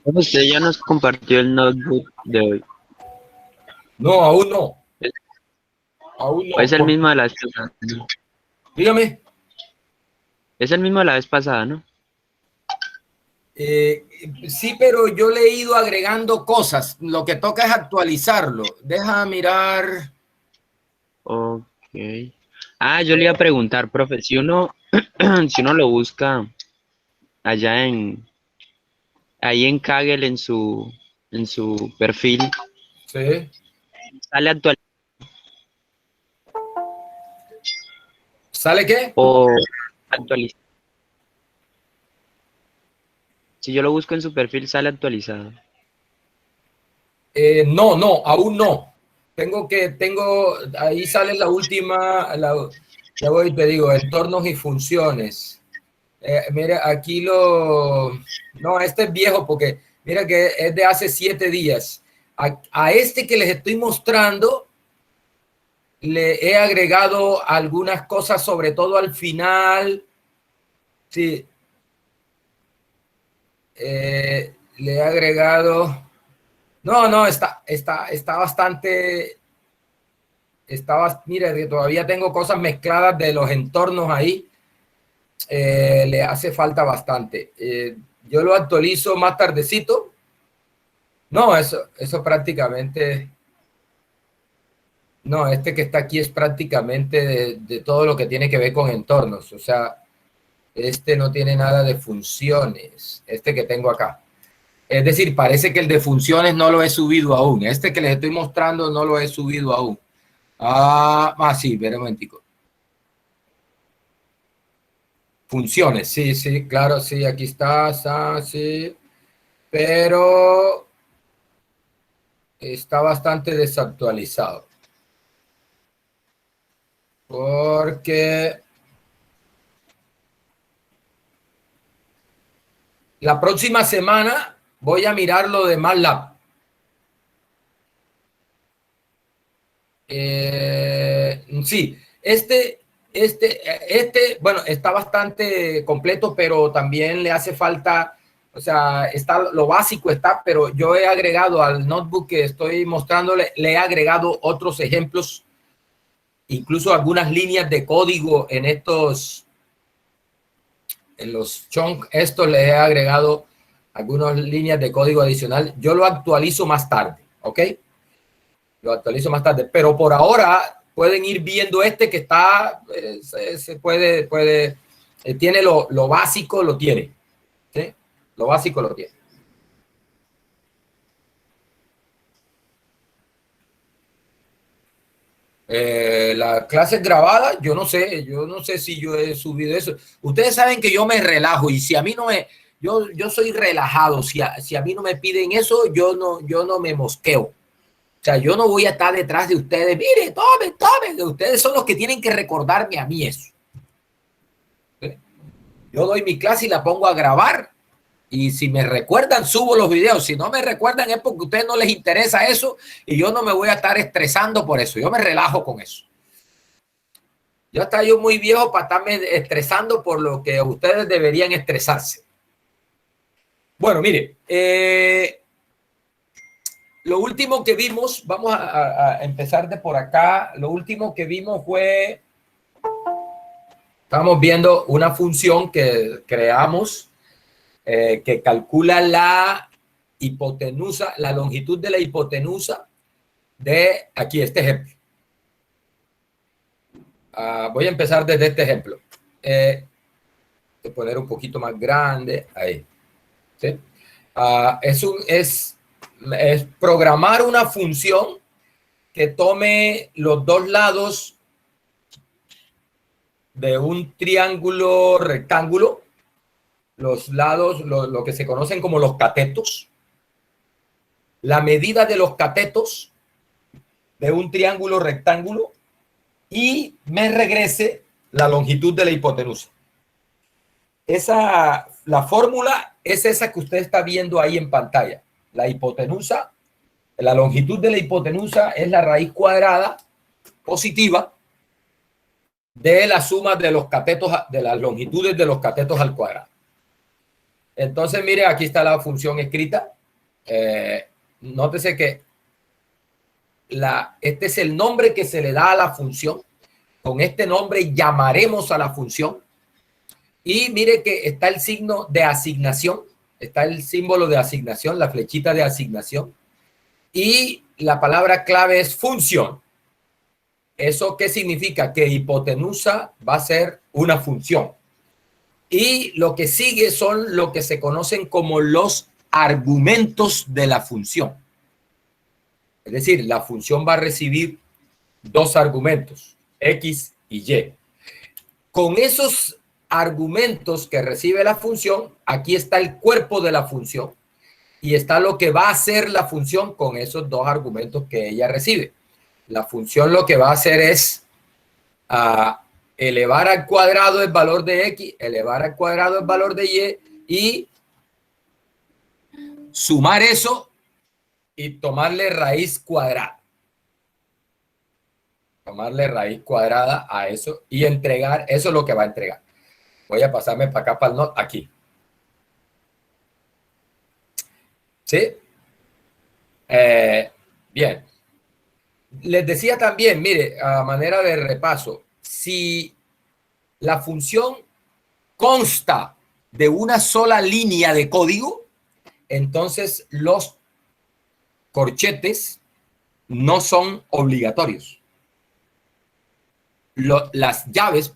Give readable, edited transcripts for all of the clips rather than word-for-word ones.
Bueno, usted ya nos compartió el notebook de hoy. No, aún no. Aún ¿O es no. el mismo de la vez pasada? ¿No? Dígame. Es el mismo de la vez pasada, ¿no? Sí, pero yo le he ido agregando cosas. Lo que toca es actualizarlo. Deja mirar. Ok. Ah, yo le iba a preguntar, profe, si uno, si uno lo busca allá ahí en Kaggle en su perfil, Sí. sale actual ¿Sale qué? o actualizado. Si yo lo busco en su perfil, sale actualizado. No, no, aún no. Ahí sale la última, ya voy, te digo, entornos y funciones. Mira, no, este es viejo porque mira que es de hace 7 días. A este que les estoy mostrando, le he agregado algunas cosas, sobre todo al final. Sí, le he agregado. No, no, está bastante. Mira, que todavía tengo cosas mezcladas de los entornos ahí. Le hace falta bastante. Yo lo actualizo más tardecito. No, eso prácticamente. No, este que está aquí es prácticamente de todo lo que tiene que ver con entornos. O sea, este no tiene nada de funciones. Este que tengo acá. Es decir, parece que el de funciones no lo he subido aún. Este que les estoy mostrando no lo he subido aún. Sí, espera un momentico. Funciones, sí, sí, claro, sí, aquí está, sí, pero está bastante desactualizado. Porque la próxima semana voy a mirar lo de MATLAB. Sí, bueno, está bastante completo, pero también le hace falta, o sea, lo básico está, pero yo he agregado al notebook que estoy mostrándole, le he agregado otros ejemplos, incluso algunas líneas de código en los chunks, estos le he agregado algunas líneas de código adicional. Yo lo actualizo más tarde, ¿ok? Lo actualizo más tarde, pero por ahora pueden ir viendo este que está, se puede, tiene lo básico, lo tiene, ¿sí? Lo básico lo tiene. La clase grabada, yo no sé si yo he subido eso. Ustedes saben que yo me relajo y si a mí no me, yo soy relajado, si a mí no me piden eso, yo no me mosqueo. O sea, yo no voy a estar detrás de ustedes. Mire, tome. Ustedes son los que tienen que recordarme a mí eso. ¿Sí? Yo doy mi clase y la pongo a grabar. Y si me recuerdan, subo los videos. Si no me recuerdan es porque a ustedes no les interesa eso y yo no me voy a estar estresando por eso. Yo me relajo con eso. Yo muy viejo para estarme estresando por lo que ustedes deberían estresarse. Bueno, mire, lo último que vimos, vamos a empezar de por acá. Lo último que vimos fue, estamos viendo una función que creamos que calcula la hipotenusa, la longitud de la hipotenusa de aquí, este ejemplo. Voy a empezar desde este ejemplo. Voy a poner un poquito más grande, ahí. ¿Sí? Es programar una función que tome los dos lados de un triángulo rectángulo, los lados, lo que se conocen como los catetos, la medida de los catetos de un triángulo rectángulo y me regrese la longitud de la hipotenusa. La fórmula es esa que usted está viendo ahí en pantalla. La hipotenusa, la longitud de la hipotenusa es la raíz cuadrada positiva de la suma de los catetos, de las longitudes de los catetos al cuadrado. Entonces, mire, aquí está la función escrita. Nótese que este es el nombre que se le da a la función. Con este nombre llamaremos a la función. Y mire que está el signo de asignación. Está el símbolo de asignación, la flechita de asignación. Y la palabra clave es función. ¿Eso qué significa? Que hipotenusa va a ser una función. Y lo que sigue son lo que se conocen como los argumentos de la función. Es decir, la función va a recibir dos argumentos, X y Y. Con esos argumentos que recibe la función, aquí está el cuerpo de la función y está lo que va a hacer la función con esos dos argumentos que ella recibe. La función lo que va a hacer es elevar al cuadrado el valor de X, elevar al cuadrado el valor de Y y sumar eso y tomarle raíz cuadrada. Tomarle raíz cuadrada a eso y entregar, eso es lo que va a entregar. Voy a pasarme para acá, para el note, aquí. ¿Sí? Bien. Les decía también, mire, a manera de repaso, si la función consta de una sola línea de código, entonces los corchetes no son obligatorios. Las llaves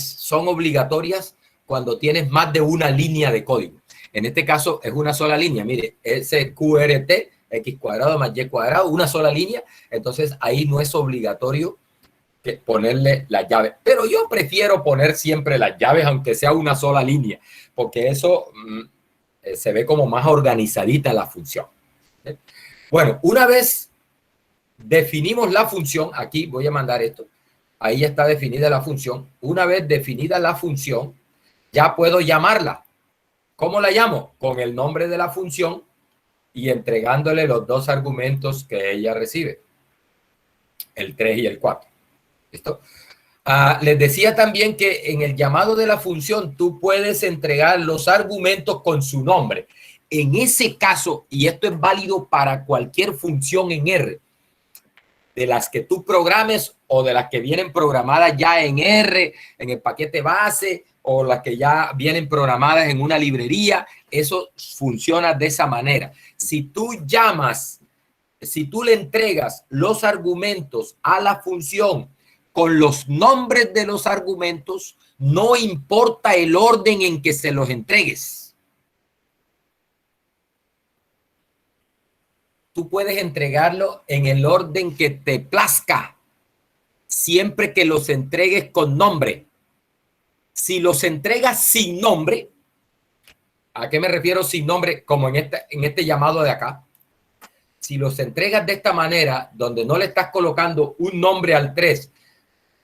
son obligatorias cuando tienes más de una línea de código. En este caso es una sola línea. Mire, ese QRT, X cuadrado más Y cuadrado, una sola línea. Entonces ahí no es obligatorio que ponerle las llaves. Pero yo prefiero poner siempre las llaves, aunque sea una sola línea, porque eso se ve como más organizadita la función. Bueno, una vez definimos la función, aquí voy a mandar esto, ahí está definida la función. Una vez definida la función, ya puedo llamarla. ¿Cómo la llamo? Con el nombre de la función y entregándole los dos argumentos que ella recibe, el 3 y el 4. ¿Listo? Les decía también que en el llamado de la función tú puedes entregar los argumentos con su nombre. En ese caso, y esto es válido para cualquier función en R, de las que tú programes o de las que vienen programadas ya en R, en el paquete base, o las que ya vienen programadas en una librería, eso funciona de esa manera. Si tú le entregas los argumentos a la función con los nombres de los argumentos, no importa el orden en que se los entregues. Tú puedes entregarlo en el orden que te plazca, siempre que los entregues con nombre. Si los entregas sin nombre, ¿a qué me refiero sin nombre? Como en este llamado de acá. Si los entregas de esta manera, donde no le estás colocando un nombre al 3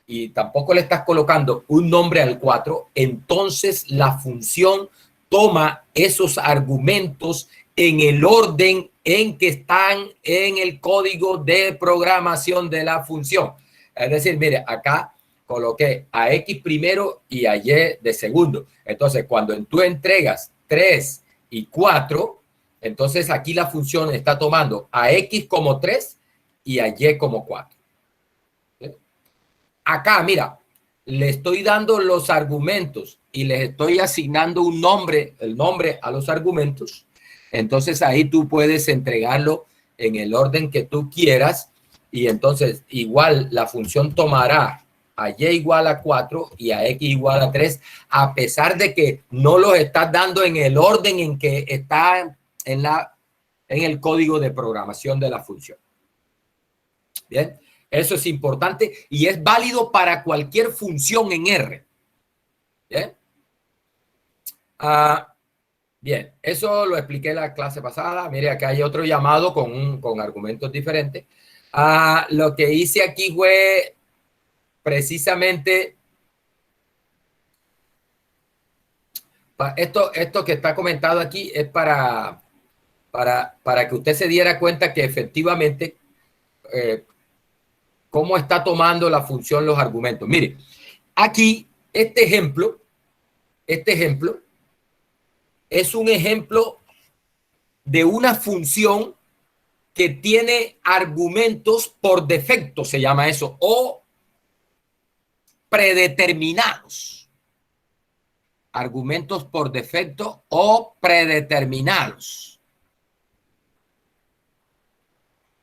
y tampoco le estás colocando un nombre al 4, entonces la función toma esos argumentos en el orden en que están en el código de programación de la función. Es decir, mire, acá coloqué a X primero y a Y de segundo. Entonces, cuando tú entregas 3 y 4, entonces aquí la función está tomando a X como 3 y a Y como 4. Acá, mira, le estoy dando los argumentos y les estoy asignando un nombre, el nombre a los argumentos. Entonces ahí tú puedes entregarlo en el orden que tú quieras y entonces igual la función tomará a Y igual a 4 y a X igual a 3, a pesar de que no los estás dando en el orden en que está en el código de programación de la función. Bien, eso es importante y es válido para cualquier función en R. Bien. Bien, eso lo expliqué en la clase pasada. Mire, acá hay otro llamado con argumentos diferentes. Lo que hice aquí fue precisamente esto que está comentado aquí es para que usted se diera cuenta que efectivamente cómo está tomando la función los argumentos. Mire, aquí este ejemplo es un ejemplo de una función que tiene argumentos por defecto, se llama eso, o predeterminados. Argumentos por defecto o predeterminados.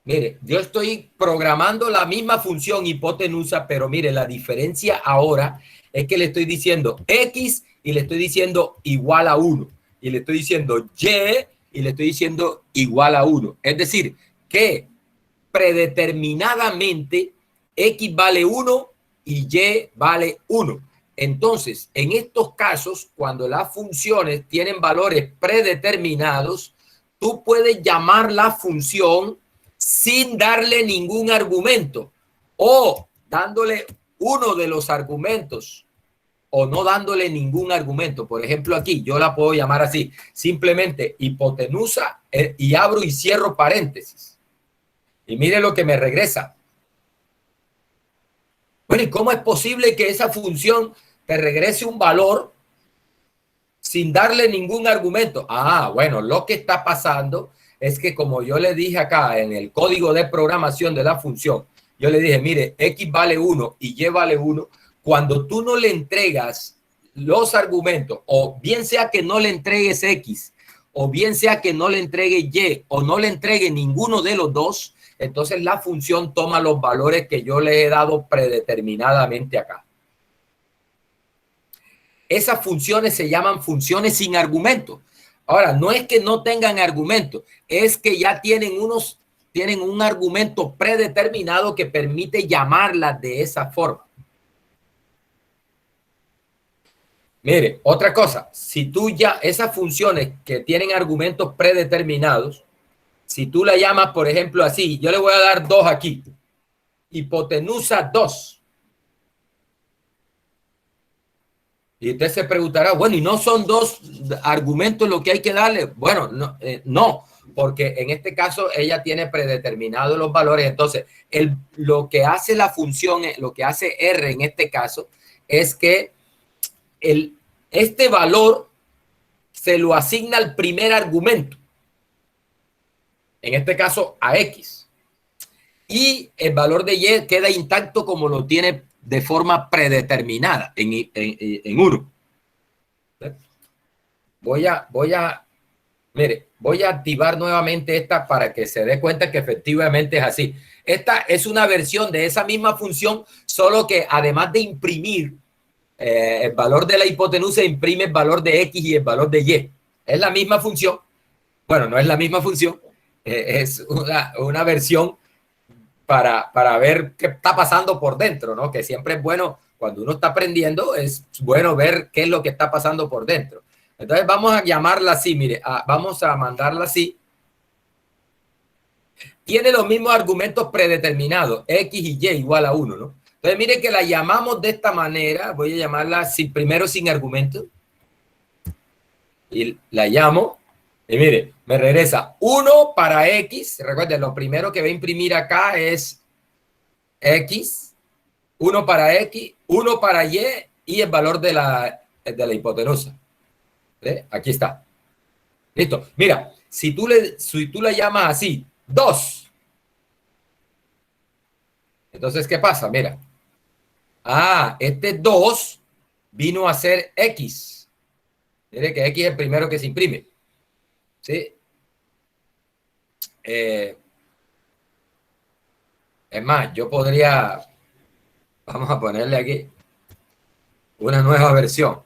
Mire, yo estoy programando la misma función hipotenusa, pero mire, la diferencia ahora es que le estoy diciendo X y le estoy diciendo igual a 1. Y le estoy diciendo Y y le estoy diciendo igual a 1. Es decir, que predeterminadamente X vale 1 y Y vale 1. Entonces, en estos casos, cuando las funciones tienen valores predeterminados, tú puedes llamar la función sin darle ningún argumento o dándole uno de los argumentos o no dándole ningún argumento. Por ejemplo, aquí yo la puedo llamar así, simplemente hipotenusa y abro y cierro paréntesis. Y mire lo que me regresa. Bueno, ¿y cómo es posible que esa función te regrese un valor sin darle ningún argumento? Ah, bueno, lo que está pasando es que como yo le dije acá en el código de programación de la función, yo le dije, mire, X vale 1 y Y vale 1, cuando tú no le entregas los argumentos, o bien sea que no le entregues X, o bien sea que no le entregue Y, o no le entregue ninguno de los dos, entonces la función toma los valores que yo le he dado predeterminadamente acá. Esas funciones se llaman funciones sin argumento. Ahora, no es que no tengan argumento, es que ya tienen un argumento predeterminado que permite llamarlas de esa forma. Mire, otra cosa, si tú ya esas funciones que tienen argumentos predeterminados, si tú la llamas, por ejemplo, así, yo le voy a dar 2 aquí, hipotenusa 2. Y usted se preguntará, bueno, ¿y no son 2 argumentos lo que hay que darle? Bueno, no, porque en este caso ella tiene predeterminados los valores. Entonces, lo que hace la función, lo que hace R en este caso, es que este valor se lo asigna al primer argumento. En este caso, a X. Y el valor de Y queda intacto como lo tiene de forma predeterminada en 1. Voy a activar nuevamente esta para que se dé cuenta que efectivamente es así. Esta es una versión de esa misma función, solo que además de imprimir el valor de la hipotenusa, imprime el valor de X y el valor de Y. Es la misma función. Bueno, no es la misma función. Es una versión para ver qué está pasando por dentro, ¿no? Que siempre es bueno, cuando uno está aprendiendo, es bueno ver qué es lo que está pasando por dentro. Entonces vamos a llamarla así, mire, vamos a mandarla así. Tiene los mismos argumentos predeterminados, X y Y igual a 1, ¿no? Entonces mire que la llamamos de esta manera, voy a llamarla primero sin argumento. Y la llamo, y mire, me regresa 1 para X. Recuerden, lo primero que va a imprimir acá es X, 1 para X, 1 para Y y el valor de la hipotenusa. ¿Ve? Aquí está. Listo. Mira, si tú la llamas así, 2. Entonces, ¿qué pasa? Mira. Este 2 vino a ser X. Mire que X es el primero que se imprime. ¿Sí? Es más, yo podría, vamos a ponerle aquí una nueva versión.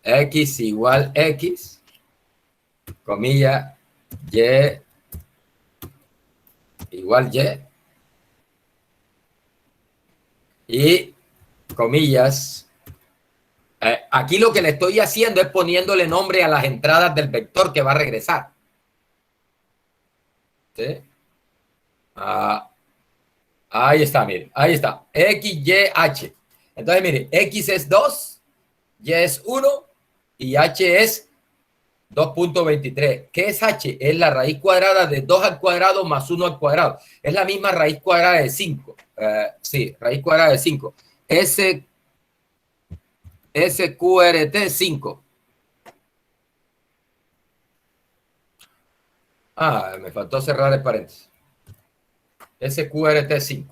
X igual X, comilla, Y igual y comillas. Aquí lo que le estoy haciendo es poniéndole nombre a las entradas del vector que va a regresar. ¿Sí? Ahí está, mire, ahí está. X, Y, H. Entonces, mire, X es 2, Y es 1 y H es 2.23. ¿Qué es H? Es la raíz cuadrada de 2 al cuadrado más 1 al cuadrado. Es la misma raíz cuadrada de 5. Sí, raíz cuadrada de 5. SQRT 5. Me faltó cerrar el paréntesis. SQRT5.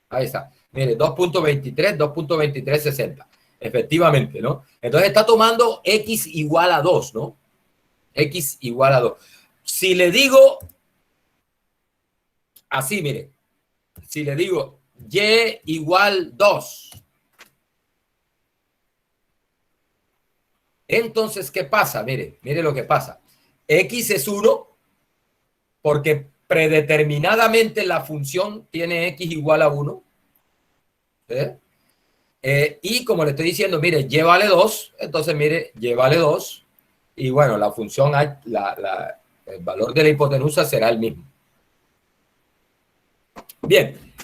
Ahí está. Mire, 2.23, 2.2360. Efectivamente, ¿no? Entonces está tomando X igual a 2, ¿no? X igual a 2. Si le digo así, mire, si le digo Y igual 2, entonces, ¿qué pasa? Mire lo que pasa. X es 1 porque predeterminadamente la función tiene X igual a 1. Y como le estoy diciendo, mire, Y vale 2, entonces mire, Y vale 2. Y bueno, la función, el valor de la hipotenusa será el mismo. Bien.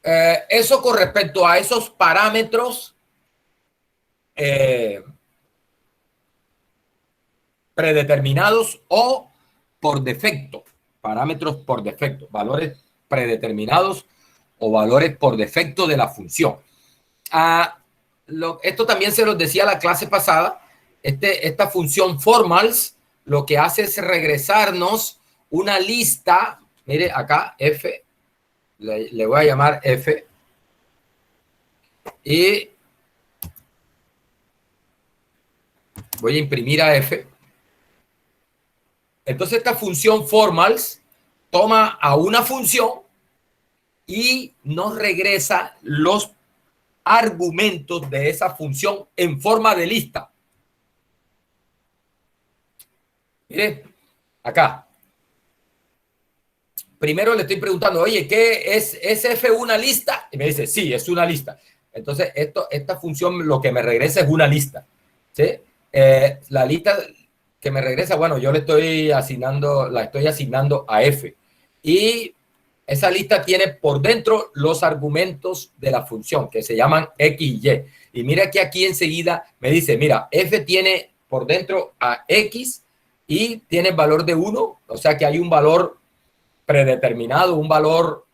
Eso con respecto a esos parámetros predeterminados o por defecto. Parámetros por defecto. Valores predeterminados o valores por defecto de la función. Esto también se los decía la clase pasada. Esta función formals lo que hace es regresarnos una lista. Mire acá, F. Le voy a llamar F. Y voy a imprimir a F. Entonces esta función formals toma a una función y nos regresa los argumentos de esa función en forma de lista. Mire, acá. Primero le estoy preguntando, oye, ¿qué es F una lista? Y me dice, sí, es una lista. Entonces, esta función lo que me regresa es una lista. ¿Sí? La lista que me regresa, bueno, yo la estoy asignando a F. Y esa lista tiene por dentro los argumentos de la función, que se llaman X y Y. Y mira que aquí enseguida me dice, mira, F tiene por dentro a X y tiene el valor de 1, o sea que hay un valor predeterminado, un valor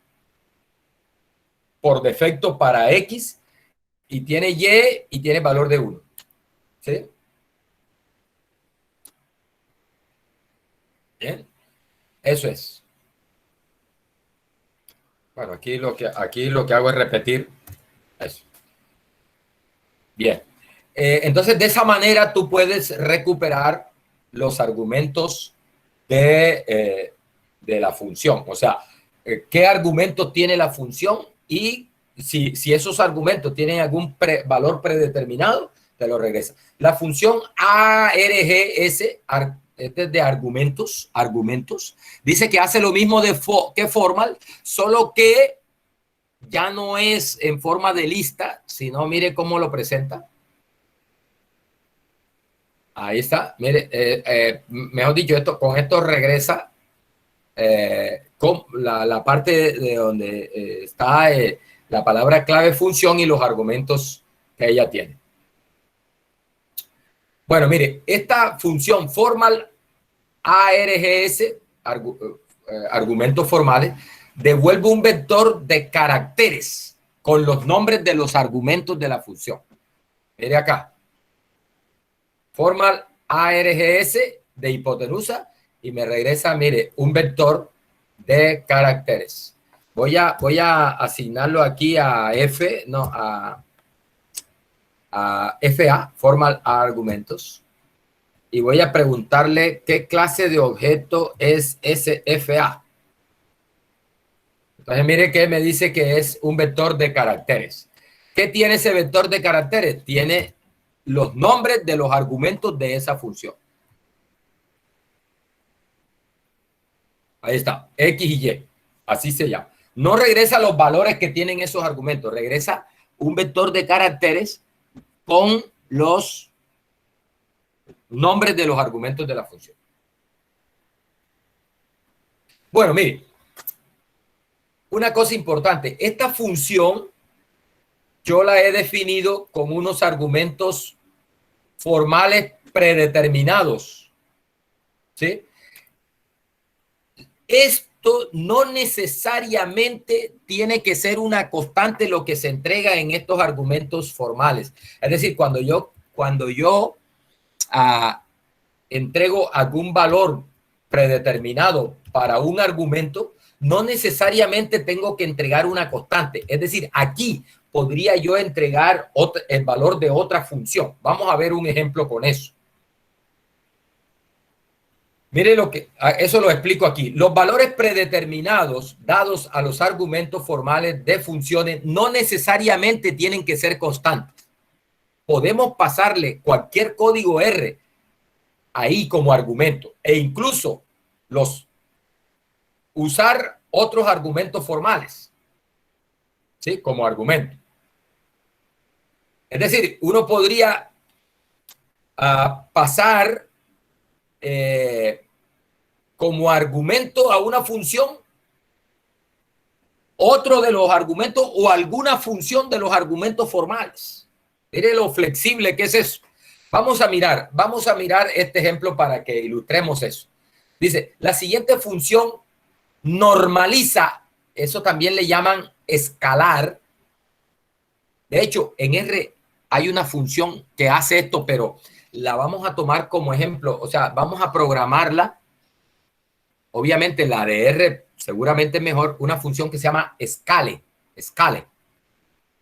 por defecto para X, y tiene Y y tiene valor de 1. ¿Sí? Bien. Eso es. Bueno, aquí lo que hago es repetir eso. Bien. Entonces, de esa manera tú puedes recuperar los argumentos de la función. O sea, qué argumentos tiene la función y si esos argumentos tienen algún valor predeterminado, te lo regresa. La función ARGS, este es de argumentos, dice que hace lo mismo que formal, solo que ya no es en forma de lista, sino mire cómo lo presenta. Ahí está, mire, mejor dicho, con esto regresa con la parte de donde está la palabra clave función y los argumentos que ella tiene. Bueno, mire, esta función formal ARGS, argumentos formales, devuelve un vector de caracteres con los nombres de los argumentos de la función. Mire acá. Formal ARGS de hipotenusa y me regresa, mire, un vector de caracteres. Voy a asignarlo aquí a F, no, a FA, formal argumentos. Y voy a preguntarle qué clase de objeto es ese FA. Entonces, mire que me dice que es un vector de caracteres. ¿Qué tiene ese vector de caracteres? Tiene los nombres de los argumentos de esa función. Ahí está, X y Y. Así se llama. No regresa los valores que tienen esos argumentos. Regresa un vector de caracteres con los nombres de los argumentos de la función. Bueno, mire. Una cosa importante. Esta función yo la he definido con unos argumentos formales predeterminados. ¿Sí? Esto no necesariamente tiene que ser una constante lo que se entrega en estos argumentos formales. Es decir, cuando yo entrego algún valor predeterminado para un argumento, no necesariamente tengo que entregar una constante. Es decir, aquí podría yo entregar el valor de otra función. Vamos a ver un ejemplo con eso. Mire eso lo explico aquí. Los valores predeterminados dados a los argumentos formales de funciones no necesariamente tienen que ser constantes. Podemos pasarle cualquier código R ahí como argumento e incluso usar otros argumentos formales, ¿sí? Como argumento. Es decir, uno podría pasar como argumento a una función otro de los argumentos o alguna función de los argumentos formales. Mire lo flexible que es eso. Vamos a mirar este ejemplo para que ilustremos eso. Dice, la siguiente función normaliza, eso también le llaman escalar. De hecho, en R hay una función que hace esto, pero la vamos a tomar como ejemplo, o sea, vamos a programarla. Obviamente la de R seguramente es mejor, una función que se llama scale. Scale.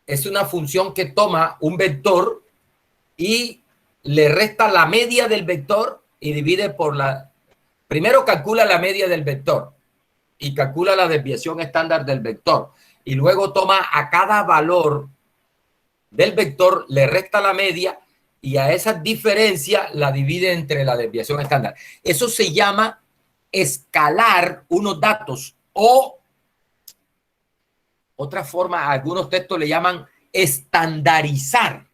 Es una función que toma un vector y le resta la media del vector y divide por la... Primero calcula la media del vector y calcula la desviación estándar del vector. Y luego toma a cada valor del vector, le resta la media y a esa diferencia la divide entre la desviación estándar. Eso se llama escalar unos datos o otra forma, algunos textos le llaman estandarizar.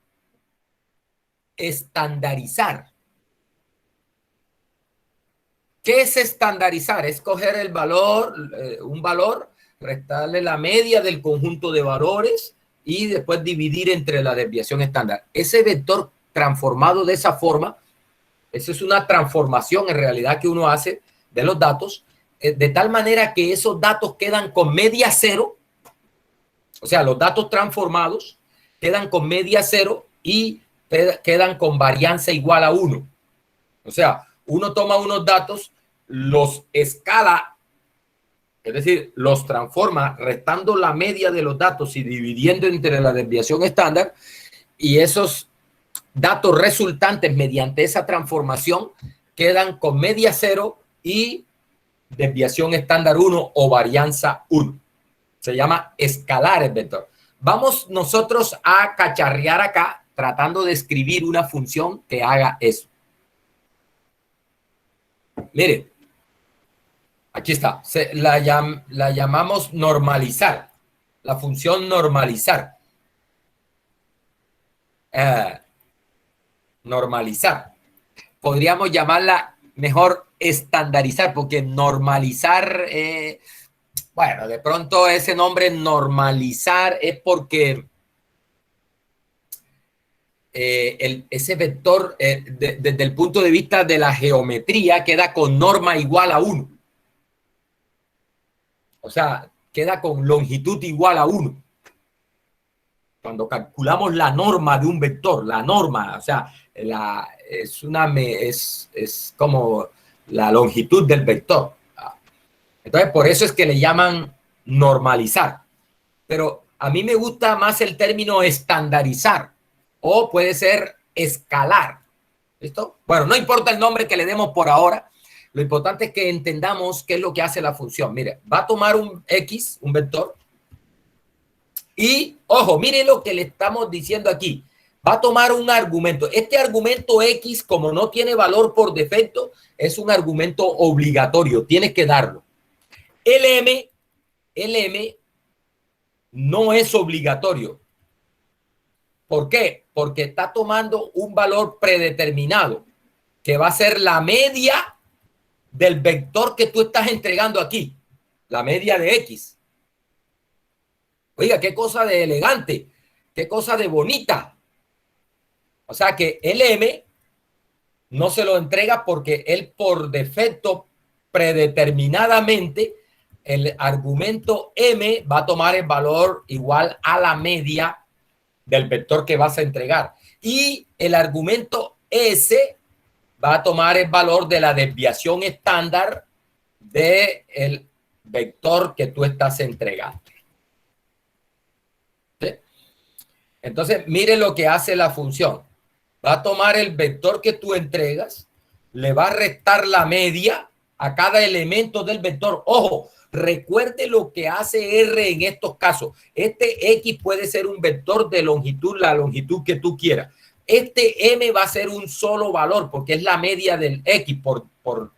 Estandarizar. ¿Qué es estandarizar? Es coger el valor, un valor, restarle la media del conjunto de valores y después dividir entre la desviación estándar. Ese vector transformado de esa forma, esa es una transformación en realidad que uno hace de los datos, de tal manera que esos datos quedan con media cero, o sea, los datos transformados quedan con media cero y quedan con varianza igual a 1. O sea, uno toma unos datos, los escala, es decir, los transforma restando la media de los datos y dividiendo entre la desviación estándar, y esos datos resultantes mediante esa transformación quedan con media cero y desviación estándar 1 o varianza 1. Se llama escalar el vector. Vamos nosotros a cacharrear acá tratando de escribir una función que haga eso. Mire, aquí está. La llamamos normalizar. La función normalizar. Normalizar. Podríamos llamarla mejor estandarizar, porque normalizar, bueno, de pronto ese nombre normalizar es porque ese vector, desde el punto de vista de la geometría, queda con norma igual a 1. O sea, queda con longitud igual a 1. Cuando calculamos la norma de un vector, la norma, o sea, es como la longitud del vector. Entonces, por eso es que le llaman normalizar. Pero a mí me gusta más el término estandarizar o puede ser escalar. ¿Listo? Bueno, no importa el nombre que le demos por ahora. Lo importante es que entendamos qué es lo que hace la función. Mire, va a tomar un X, un vector, y, ojo, mire lo que le estamos diciendo aquí. Va a tomar un argumento. Este argumento X, como no tiene valor por defecto, es un argumento obligatorio. Tienes que darlo. LM no es obligatorio. ¿Por qué? Porque está tomando un valor predeterminado, que va a ser la media del vector que tú estás entregando aquí. La media de X. Oiga, qué cosa de elegante, qué cosa de bonita. O sea que LM no se lo entrega porque él por defecto, predeterminadamente, el argumento M va a tomar el valor igual a la media del vector que vas a entregar. Y el argumento S va a tomar el valor de la desviación estándar del vector que tú estás entregando. ¿Sí? Entonces, mire lo que hace la función. Va a tomar el vector que tú entregas, le va a restar la media a cada elemento del vector. Ojo, recuerde lo que hace R en estos casos. Este X puede ser un vector de longitud, la longitud que tú quieras. Este M va a ser un solo valor porque es la media del X por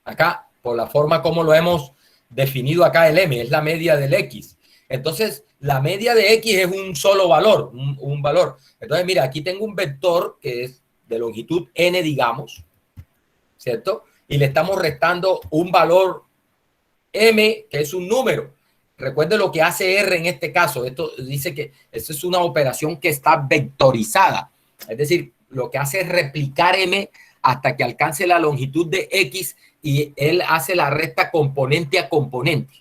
acá, por la forma como lo hemos definido acá el M, es la media del X. Entonces, la media de X es un solo valor, un valor. Entonces, mira, aquí tengo un vector que es de longitud N, digamos, ¿cierto? Y le estamos restando un valor M, que es un número. Recuerde lo que hace R en este caso. Esto dice que esto es una operación que está vectorizada. Es decir, lo que hace es replicar M hasta que alcance la longitud de X y él hace la resta componente a componente.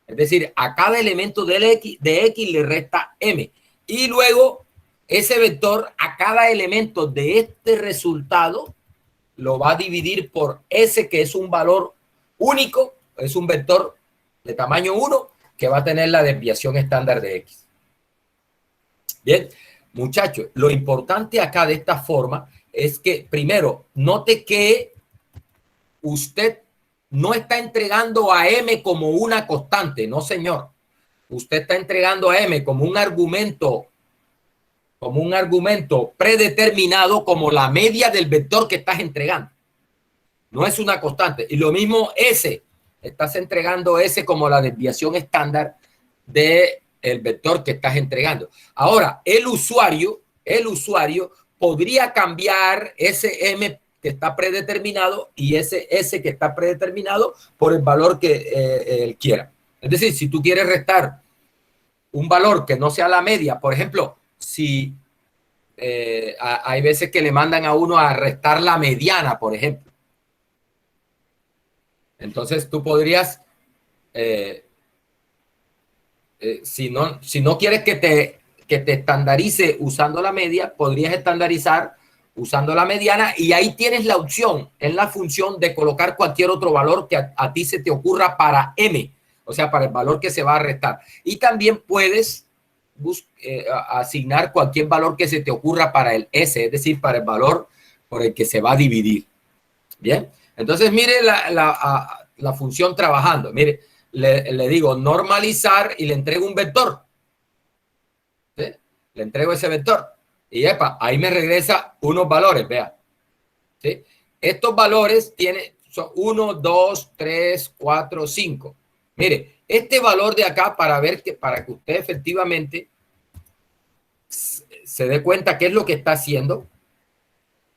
Es decir, a cada elemento de X le resta M. Y luego ese vector a cada elemento de este resultado lo va a dividir por S, que es un valor único, es un vector de tamaño 1 que va a tener la desviación estándar de X. Bien, muchachos, lo importante acá de esta forma es que, primero, note que usted no está entregando a M como una constante, no señor. Usted está entregando a M como un argumento predeterminado como la media del vector que estás entregando. No es una constante. Y lo mismo S, estás entregando S como la desviación estándar del vector que estás entregando. Ahora, el usuario podría cambiar ese M que está predeterminado y ese S que está predeterminado por el valor que él quiera. Es decir, si tú quieres restar un valor que no sea la media, por ejemplo, si hay veces que le mandan a uno a restar la mediana, por ejemplo. Entonces tú podrías, si no quieres que te estandarice usando la media, podrías estandarizar usando la mediana y ahí tienes la opción en la función de colocar cualquier otro valor que a ti se te ocurra para M, o sea, para el valor que se va a restar. Y también puedes asignar cualquier valor que se te ocurra para el S, es decir, para el valor por el que se va a dividir. Bien, entonces mire la función trabajando. Mire, le digo normalizar y le entrego un vector. ¿Sí? Le entrego ese vector. Y epa, ahí me regresa unos valores, vea. ¿Sí? Estos valores son 1, 2, 3, 4, 5. Mire, este valor de acá para que usted efectivamente se dé cuenta qué es lo que está haciendo.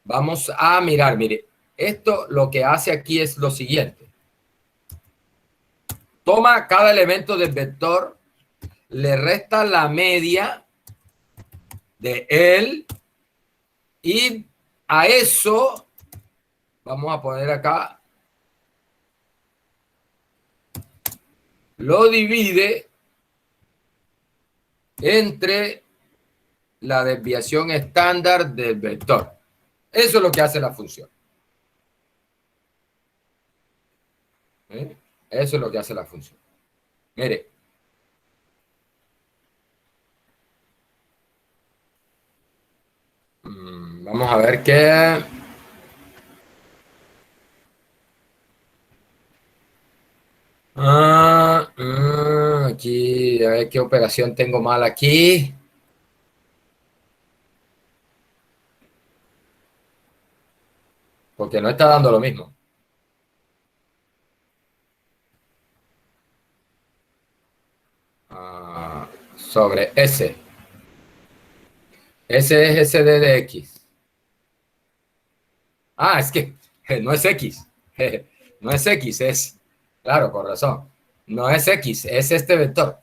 Vamos a mirar, mire, esto lo que hace aquí es lo siguiente. Toma cada elemento del vector, le resta la media de él y a eso vamos a poner acá, lo divide entre la desviación estándar del vector. Eso es lo que hace la función. ¿Eh? Eso es lo que hace la función. Mire. Vamos a ver qué... aquí, a ver qué operación tengo mal aquí. Porque no está dando lo mismo. Sobre S. S es SD de X. Es que no es X. No es X, es... Claro, con razón. No es X, es este vector.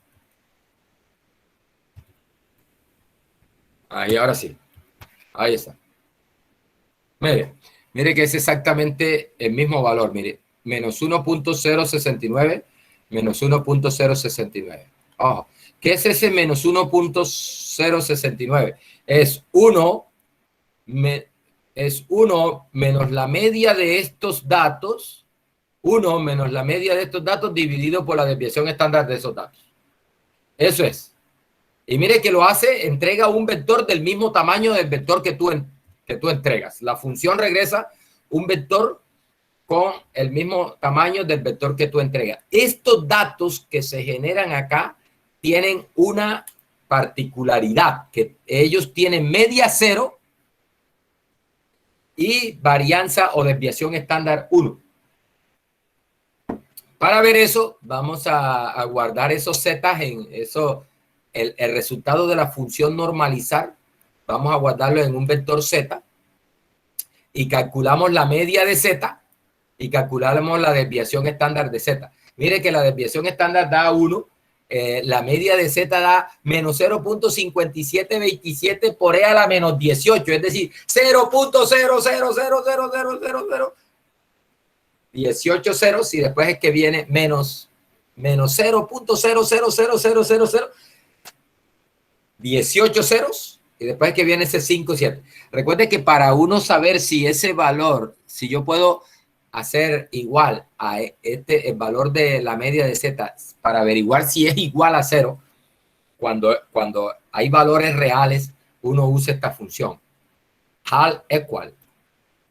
Ahí, ahora sí. Ahí está. Mire que es exactamente el mismo valor. Mire, menos 1.069, menos 1.069. Ojo, ¿qué es ese menos 1.069? Es 1 es 1 menos la media de estos datos, 1 menos la media de estos datos dividido por la desviación estándar de esos datos. Eso es. Y mire que lo hace, entrega un vector del mismo tamaño del vector que tú entregas. La función regresa un vector con el mismo tamaño del vector que tú entregas. Estos datos que se generan acá tienen una particularidad, que ellos tienen media 0 y varianza o desviación estándar 1. Para ver eso, vamos a guardar esos zetas en eso, el resultado de la función normalizar. Vamos a guardarlo en un vector z y calculamos la media de z y calculamos la desviación estándar de z. Mire que la desviación estándar da 1, la media de z da menos 0.5727 por e a la menos 18, es decir, 0.000000 18 ceros y después es que viene menos 0.000000 18 ceros y después es que viene ese 5, 7. Recuerde que para uno saber si ese valor, si yo puedo hacer igual a el valor de la media de z para averiguar si es igual a 0, cuando hay valores reales, uno usa esta función, HAL equal,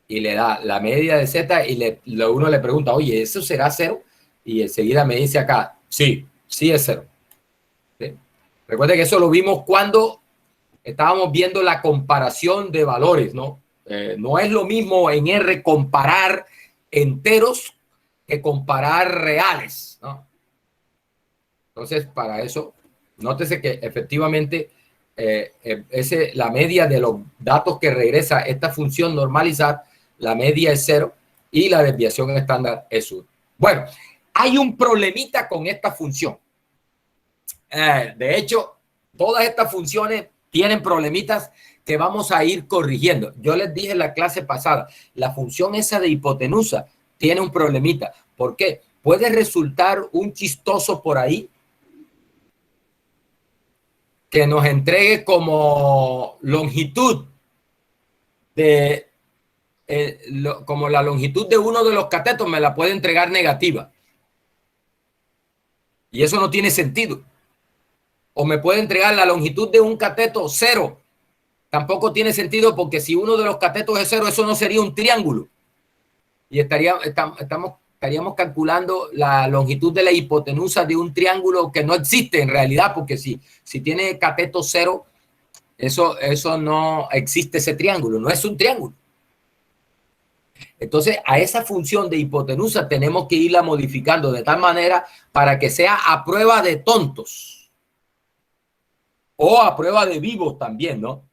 y le da la media de z y uno le pregunta, oye, ¿eso será 0? Y enseguida me dice acá, sí, sí es 0. ¿Sí? Recuerde que eso lo vimos cuando estábamos viendo la comparación de valores, ¿no? No es lo mismo en R comparar enteros que comparar reales, ¿no? Entonces, para eso, nótese que efectivamente la media de los datos que regresa esta función normalizar, la media es 0 y la desviación estándar es 1. Bueno, hay un problemita con esta función. De hecho, todas estas funciones tienen problemitas que vamos a ir corrigiendo. Yo les dije en la clase pasada, la función esa de hipotenusa tiene un problemita. ¿Por qué? Puede resultar un chistoso por ahí que nos entregue como longitud de como la longitud de uno de los catetos me la puede entregar negativa. Y eso no tiene sentido. O me puede entregar la longitud de un cateto 0. Tampoco tiene sentido porque si uno de los catetos es 0, eso no sería un triángulo. Y estaríamos calculando la longitud de la hipotenusa de un triángulo que no existe en realidad, porque si tiene cateto 0, eso no existe, ese triángulo, no es un triángulo. Entonces, a esa función de hipotenusa tenemos que irla modificando de tal manera para que sea a prueba de tontos o a prueba de vivos también, ¿no?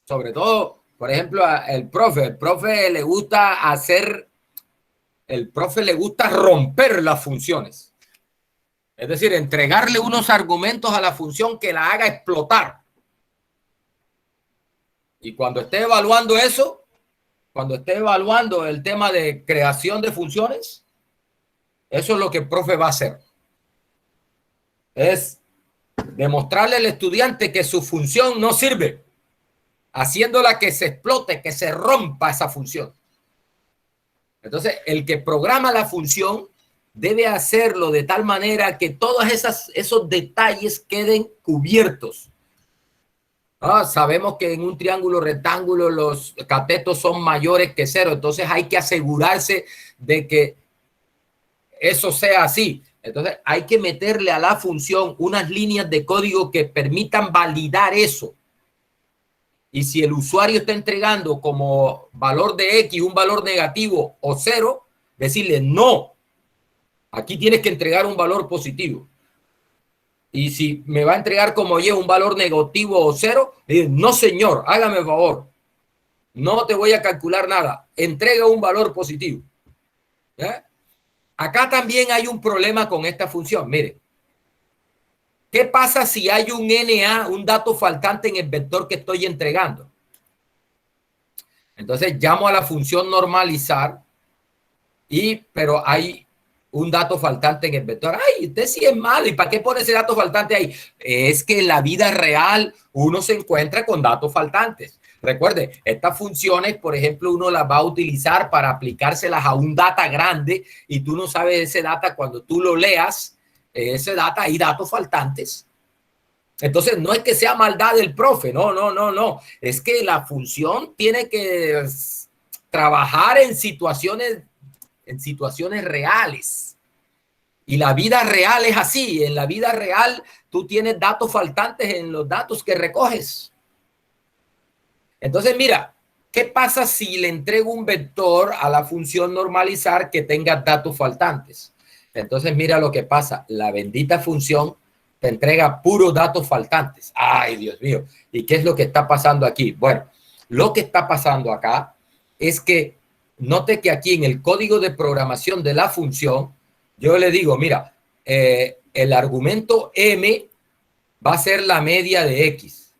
Sobre todo, por ejemplo, el profe le gusta romper las funciones. Es decir, entregarle unos argumentos a la función que la haga explotar. Y cuando esté evaluando eso, cuando esté evaluando el tema de creación de funciones, eso es lo que el profe va a hacer. Es demostrarle al estudiante que su función no sirve, haciéndola que se explote, que se rompa esa función. Entonces, el que programa la función debe hacerlo de tal manera que todos esos detalles queden cubiertos. Sabemos que en un triángulo rectángulo los catetos son mayores que 0, entonces hay que asegurarse de que eso sea así. Entonces hay que meterle a la función unas líneas de código que permitan validar eso. Y si el usuario está entregando como valor de X un valor negativo o 0, decirle no, aquí tienes que entregar un valor positivo. Y si me va a entregar como Y un valor negativo o 0, no señor, hágame el favor. No te voy a calcular nada. Entrega un valor positivo. Acá también hay un problema con esta función. Mire, ¿qué pasa si hay un NA, un dato faltante en el vector que estoy entregando? Entonces llamo a la función normalizar, pero hay un dato faltante en el vector. Ay, usted sí es malo. ¿Y para qué pone ese dato faltante ahí? Es que en la vida real uno se encuentra con datos faltantes. Recuerde, estas funciones, por ejemplo, uno las va a utilizar para aplicárselas a un data grande y tú no sabes ese data cuando tú lo leas, ese data hay datos faltantes. Entonces, no es que sea maldad del profe, no. Es que la función tiene que trabajar en situaciones reales. Y la vida real es así. En la vida real tú tienes datos faltantes en los datos que recoges. Entonces, mira, ¿qué pasa si le entrego un vector a la función normalizar que tenga datos faltantes? Entonces, mira lo que pasa. La bendita función te entrega puros datos faltantes. Ay, Dios mío. ¿Y qué es lo que está pasando aquí? Bueno, lo que está pasando acá es que note que aquí en el código de programación de la función, yo le digo, mira, el argumento m va a ser la media de x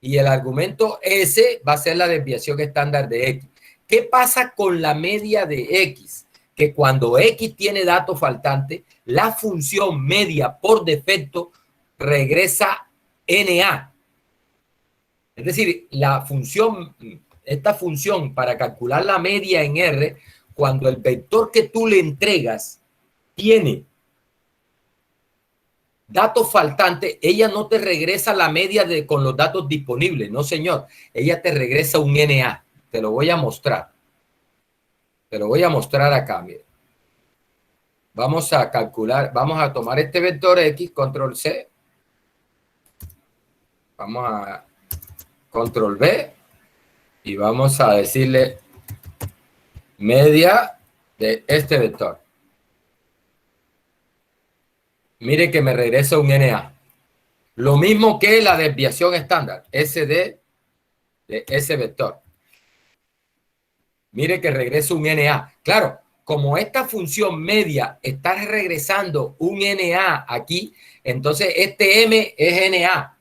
y el argumento s va a ser la desviación estándar de x. ¿Qué pasa con la media de x? Que cuando x tiene datos faltantes, la función media por defecto regresa NA. Es decir, esta función para calcular la media en R, cuando el vector que tú le entregas tiene datos faltantes, ella no te regresa la media con los datos disponibles, no señor, ella te regresa un NA. Te lo voy a mostrar. Te lo voy a mostrar acá, mire. Vamos a calcular, vamos a tomar este vector X, control C. Vamos a control V y vamos a decirle media de este vector. Mire que me regresa un NA. Lo mismo que la desviación estándar, SD de ese vector. Mire que regresa un NA. Claro, como esta función media está regresando un NA aquí, entonces este M es NA.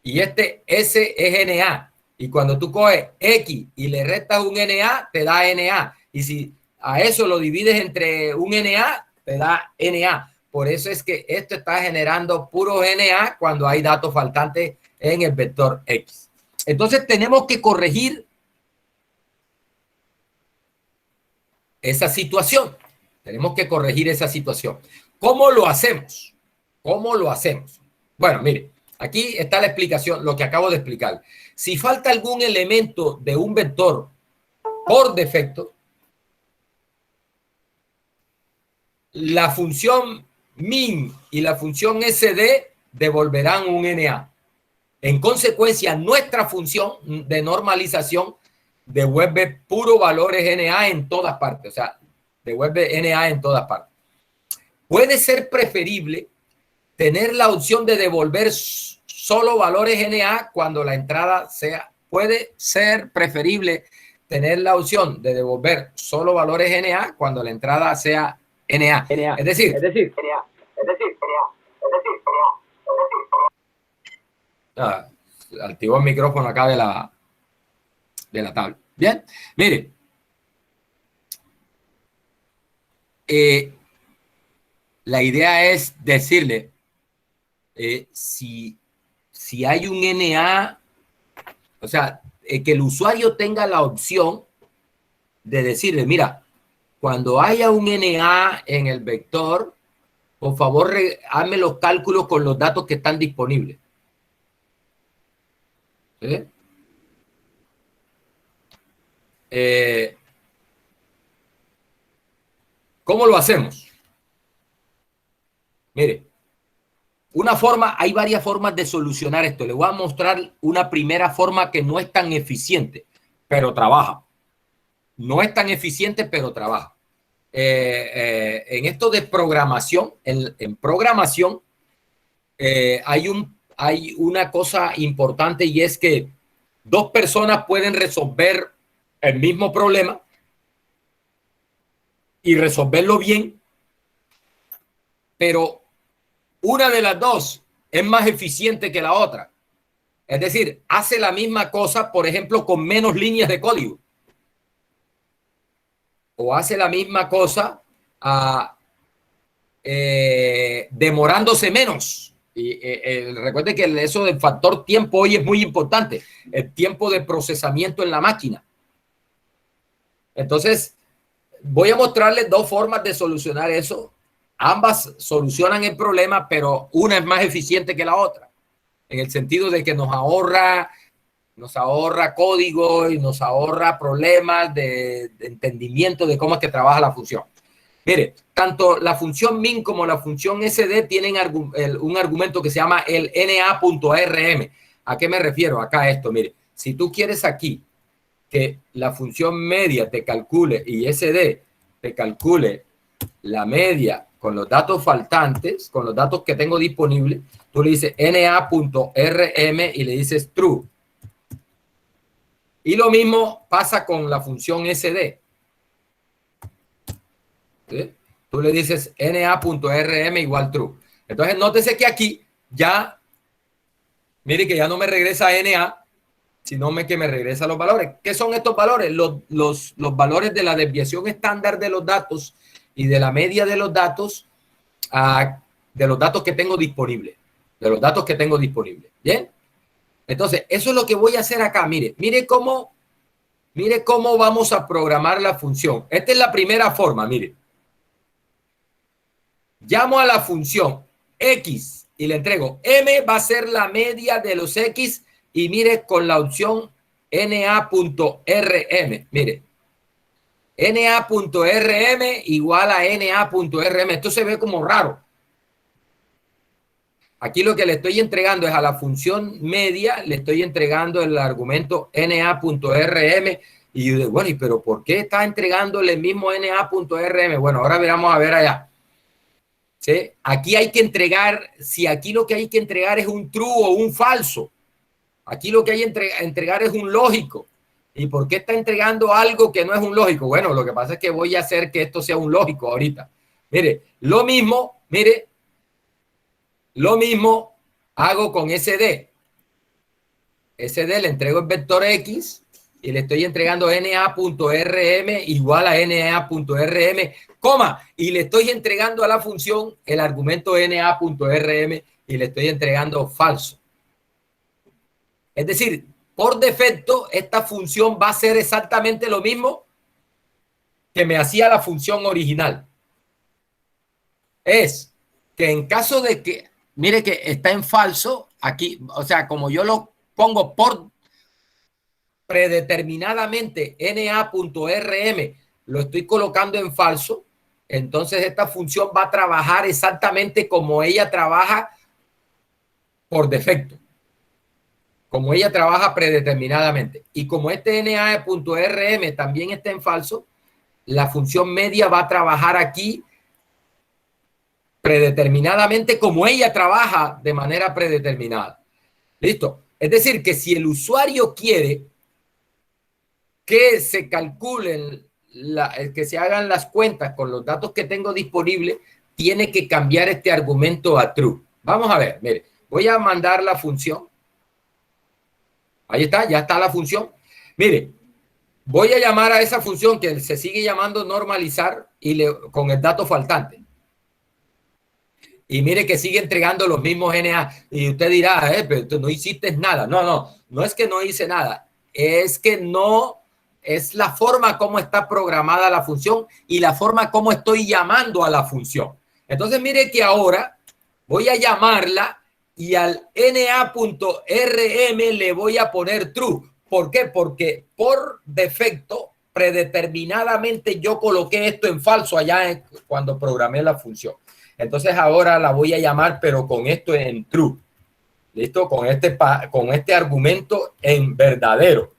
Y este S es NA. Y cuando tú coges X y le restas un NA, te da NA. Y si a eso lo divides entre un NA, te da NA. Por eso es que esto está generando puros NA cuando hay datos faltantes en el vector X. Entonces tenemos que corregir esa situación. Tenemos que corregir esa situación. ¿Cómo lo hacemos? ¿Cómo lo hacemos? Bueno, mire, aquí está la explicación, lo que acabo de explicar. Si falta algún elemento de un vector por defecto, la función min y la función sd devolverán un NA. En consecuencia, nuestra función de normalización devuelve puro valores NA en todas partes. O sea, devuelve NA en todas partes. Puede ser preferible tener la opción de devolver solo valores NA cuando la entrada sea. Puede ser preferible tener la opción de devolver solo valores NA cuando la entrada sea NA. Es decir, activo el micrófono acá de la tabla. Bien, mire. La idea es decirle, si hay un NA, o sea, que el usuario tenga la opción de decirle, mira, cuando haya un NA en el vector, por favor, hazme los cálculos con los datos que están disponibles. ¿Sí? ¿Cómo lo hacemos? Mire, hay varias formas de solucionar esto. Le voy a mostrar una primera forma que no es tan eficiente, pero trabaja. No es tan eficiente, pero trabaja. En esto de programación, en programación, hay una cosa importante y es que dos personas pueden resolver el mismo problema y resolverlo bien, pero una de las dos es más eficiente que la otra. Es decir, hace la misma cosa, por ejemplo, con menos líneas de código. O hace la misma cosa demorándose menos Recuerde que eso del factor tiempo hoy es muy importante, el tiempo de procesamiento en la máquina. Entonces, voy a mostrarles dos formas de solucionar eso. Ambas solucionan el problema, pero una es más eficiente que la otra, en el sentido de que nos ahorra código y nos ahorra problemas de entendimiento de cómo es que trabaja la función. Mire, tanto la función min como la función sd tienen un argumento que se llama el na.rm. ¿A qué me refiero? Acá esto, mire, si tú quieres aquí que la función media te calcule y sd te calcule la media con los datos faltantes, con los datos que tengo disponibles, tú le dices na.rm y le dices true. Y lo mismo pasa con la función sd. ¿Sí? Tú le dices na.rm igual true. Entonces, nótese que aquí ya, mire que ya no me regresa na, sino que me regresa los valores. ¿Qué son estos valores? Los valores de la desviación estándar de los datos y de la media de los datos, de los datos que tengo disponibles. De los datos que tengo disponibles. ¿Bien? Entonces, eso es lo que voy a hacer acá. Mire cómo vamos a programar la función. Esta es la primera forma, mire. Llamo a la función x y le entrego m va a ser la media de los x y mire con la opción na.rm. Mire, na.rm igual a na.rm. Esto se ve como raro. Aquí lo que le estoy entregando es a la función media, le estoy entregando el argumento na.rm y yo digo, bueno, pero ¿por qué está entregándole el mismo na.rm? Bueno, ahora vamos a ver allá. ¿Sí? Aquí hay que entregar, si aquí lo que hay que entregar es un true o un falso, aquí lo que hay que entregar es un lógico. ¿Y por qué está entregando algo que no es un lógico? Bueno, lo que pasa es que voy a hacer que esto sea un lógico ahorita. Mire, lo mismo hago con sd. sd le entrego el vector x y le estoy entregando na.rm igual a na.rm, coma, y le estoy entregando a la función el argumento na.rm y le estoy entregando falso. Es decir, por defecto, esta función va a ser exactamente lo mismo que me hacía la función original. Es que en caso de que, mire que está en falso, aquí, o sea, como yo lo pongo por predeterminadamente na.rm lo estoy colocando en falso, entonces esta función va a trabajar exactamente como ella trabaja por defecto, como ella trabaja predeterminadamente. Y como este na.rm también está en falso, la función media va a trabajar aquí predeterminadamente como ella trabaja de manera predeterminada. ¿Listo? Es decir, que si el usuario quiere que se calculen, que se hagan las cuentas con los datos que tengo disponibles, tiene que cambiar este argumento a true. Vamos a ver, mire, voy a mandar la función. Ahí está, ya está la función. Mire, voy a llamar a esa función que se sigue llamando normalizar y con el dato faltante. Y mire que sigue entregando los mismos NA. Y usted dirá, pero tú no hiciste nada. No es que no hice nada. Es que no es la forma como está programada la función y la forma como estoy llamando a la función. Entonces, mire que ahora voy a llamarla y al na.rm le voy a poner true. ¿Por qué? Porque por defecto, predeterminadamente, yo coloqué esto en falso allá cuando programé la función. Entonces, ahora la voy a llamar, pero con esto en true. ¿Listo? Con este argumento en verdadero.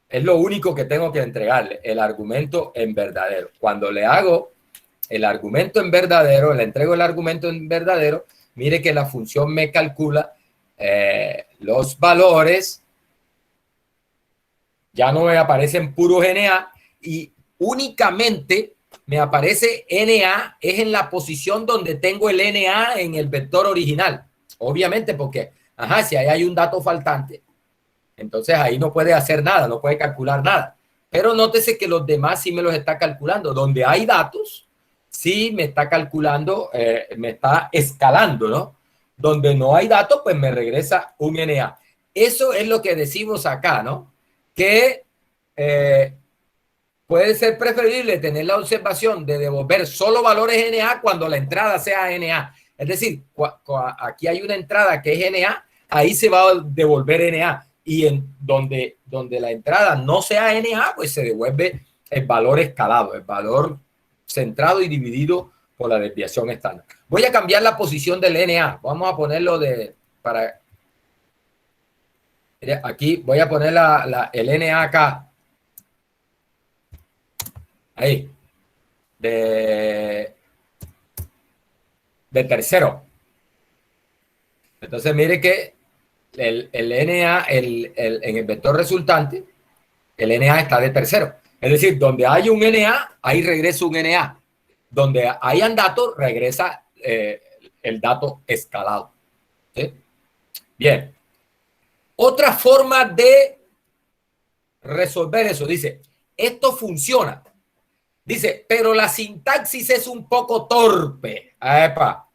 Es lo único que tengo que entregarle, el argumento en verdadero. Cuando le hago el argumento en verdadero, le entrego el argumento en verdadero, mire que la función me calcula los valores, ya no me aparecen puros NA y únicamente me aparece NA es en la posición donde tengo el NA en el vector original. Obviamente porque, si ahí hay un dato faltante, entonces ahí no puede hacer nada, no puede calcular nada. Pero nótese que los demás sí me los está calculando. Donde hay datos, sí me está calculando, me está escalando, ¿no? Donde no hay datos, pues me regresa un NA. Eso es lo que decimos acá, ¿no? Que puede ser preferible tener la observación de devolver solo valores NA cuando la entrada sea NA. Es decir, aquí hay una entrada que es NA, ahí se va a devolver NA. Y en donde la entrada no sea NA, pues se devuelve el valor escalado, el valor centrado y dividido por la desviación estándar. Voy a cambiar la posición del NA. Vamos a ponerlo para... Aquí voy a poner el NA acá. Ahí. De tercero. Entonces mire que el NA, en el vector resultante, el NA está de tercero. Es decir, donde hay un NA, ahí regresa un NA. Donde hayan datos, regresa el dato escalado. ¿Sí? Bien. Otra forma de resolver eso, dice, esto funciona. Dice, pero la sintaxis es un poco torpe. ¡Epa!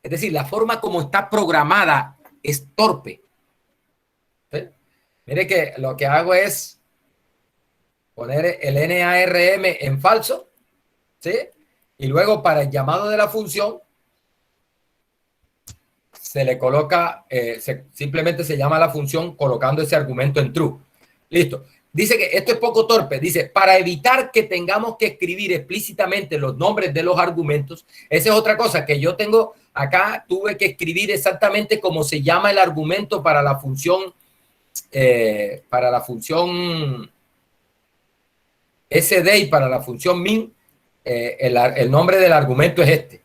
Es decir, la forma como está programada es torpe. ¿Sí? Mire que lo que hago es poner el NARM en falso, ¿sí? Y luego para el llamado de la función se le coloca, simplemente se llama la función colocando ese argumento en true. Listo. Dice que esto es poco torpe. Dice, para evitar que tengamos que escribir explícitamente los nombres de los argumentos, esa es otra cosa que yo tengo acá, tuve que escribir exactamente cómo se llama el argumento para la función SD y para la función min, el nombre del argumento es este.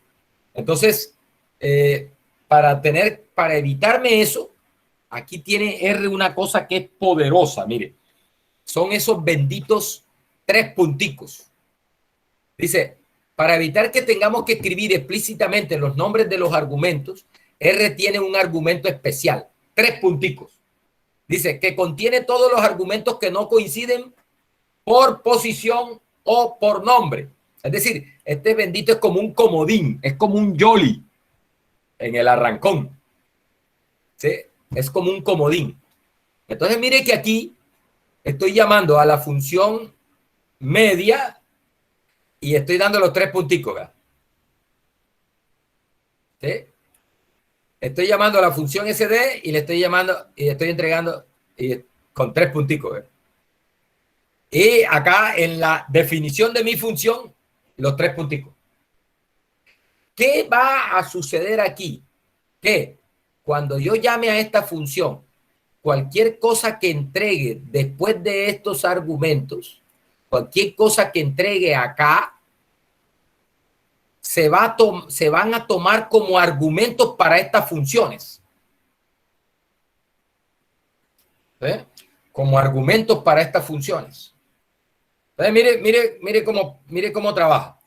Entonces, para evitarme eso, aquí tiene R una cosa que es poderosa, mire. Son esos benditos 3 punticos. Dice, para evitar que tengamos que escribir explícitamente los nombres de los argumentos, R tiene un argumento especial, 3 punticos. Dice que contiene todos los argumentos que no coinciden por posición o por nombre. Es decir, este bendito es como un comodín, es como un YOLI en el arrancón. ¿Sí? Es como un comodín. Entonces mire que aquí estoy llamando a la función media y estoy dando los 3 punticos. ¿Sí? Estoy llamando a la función SD y le estoy llamando y estoy entregando con 3 punticos. Y acá en la definición de mi función, los 3 punticos. ¿Qué va a suceder aquí? Que cuando yo llame a esta función, cualquier cosa que entregue después de estos argumentos, cualquier cosa que entregue acá, se van a tomar como argumentos para estas funciones. ¿Eh? Como argumentos para estas funciones. Entonces, mire cómo trabaja.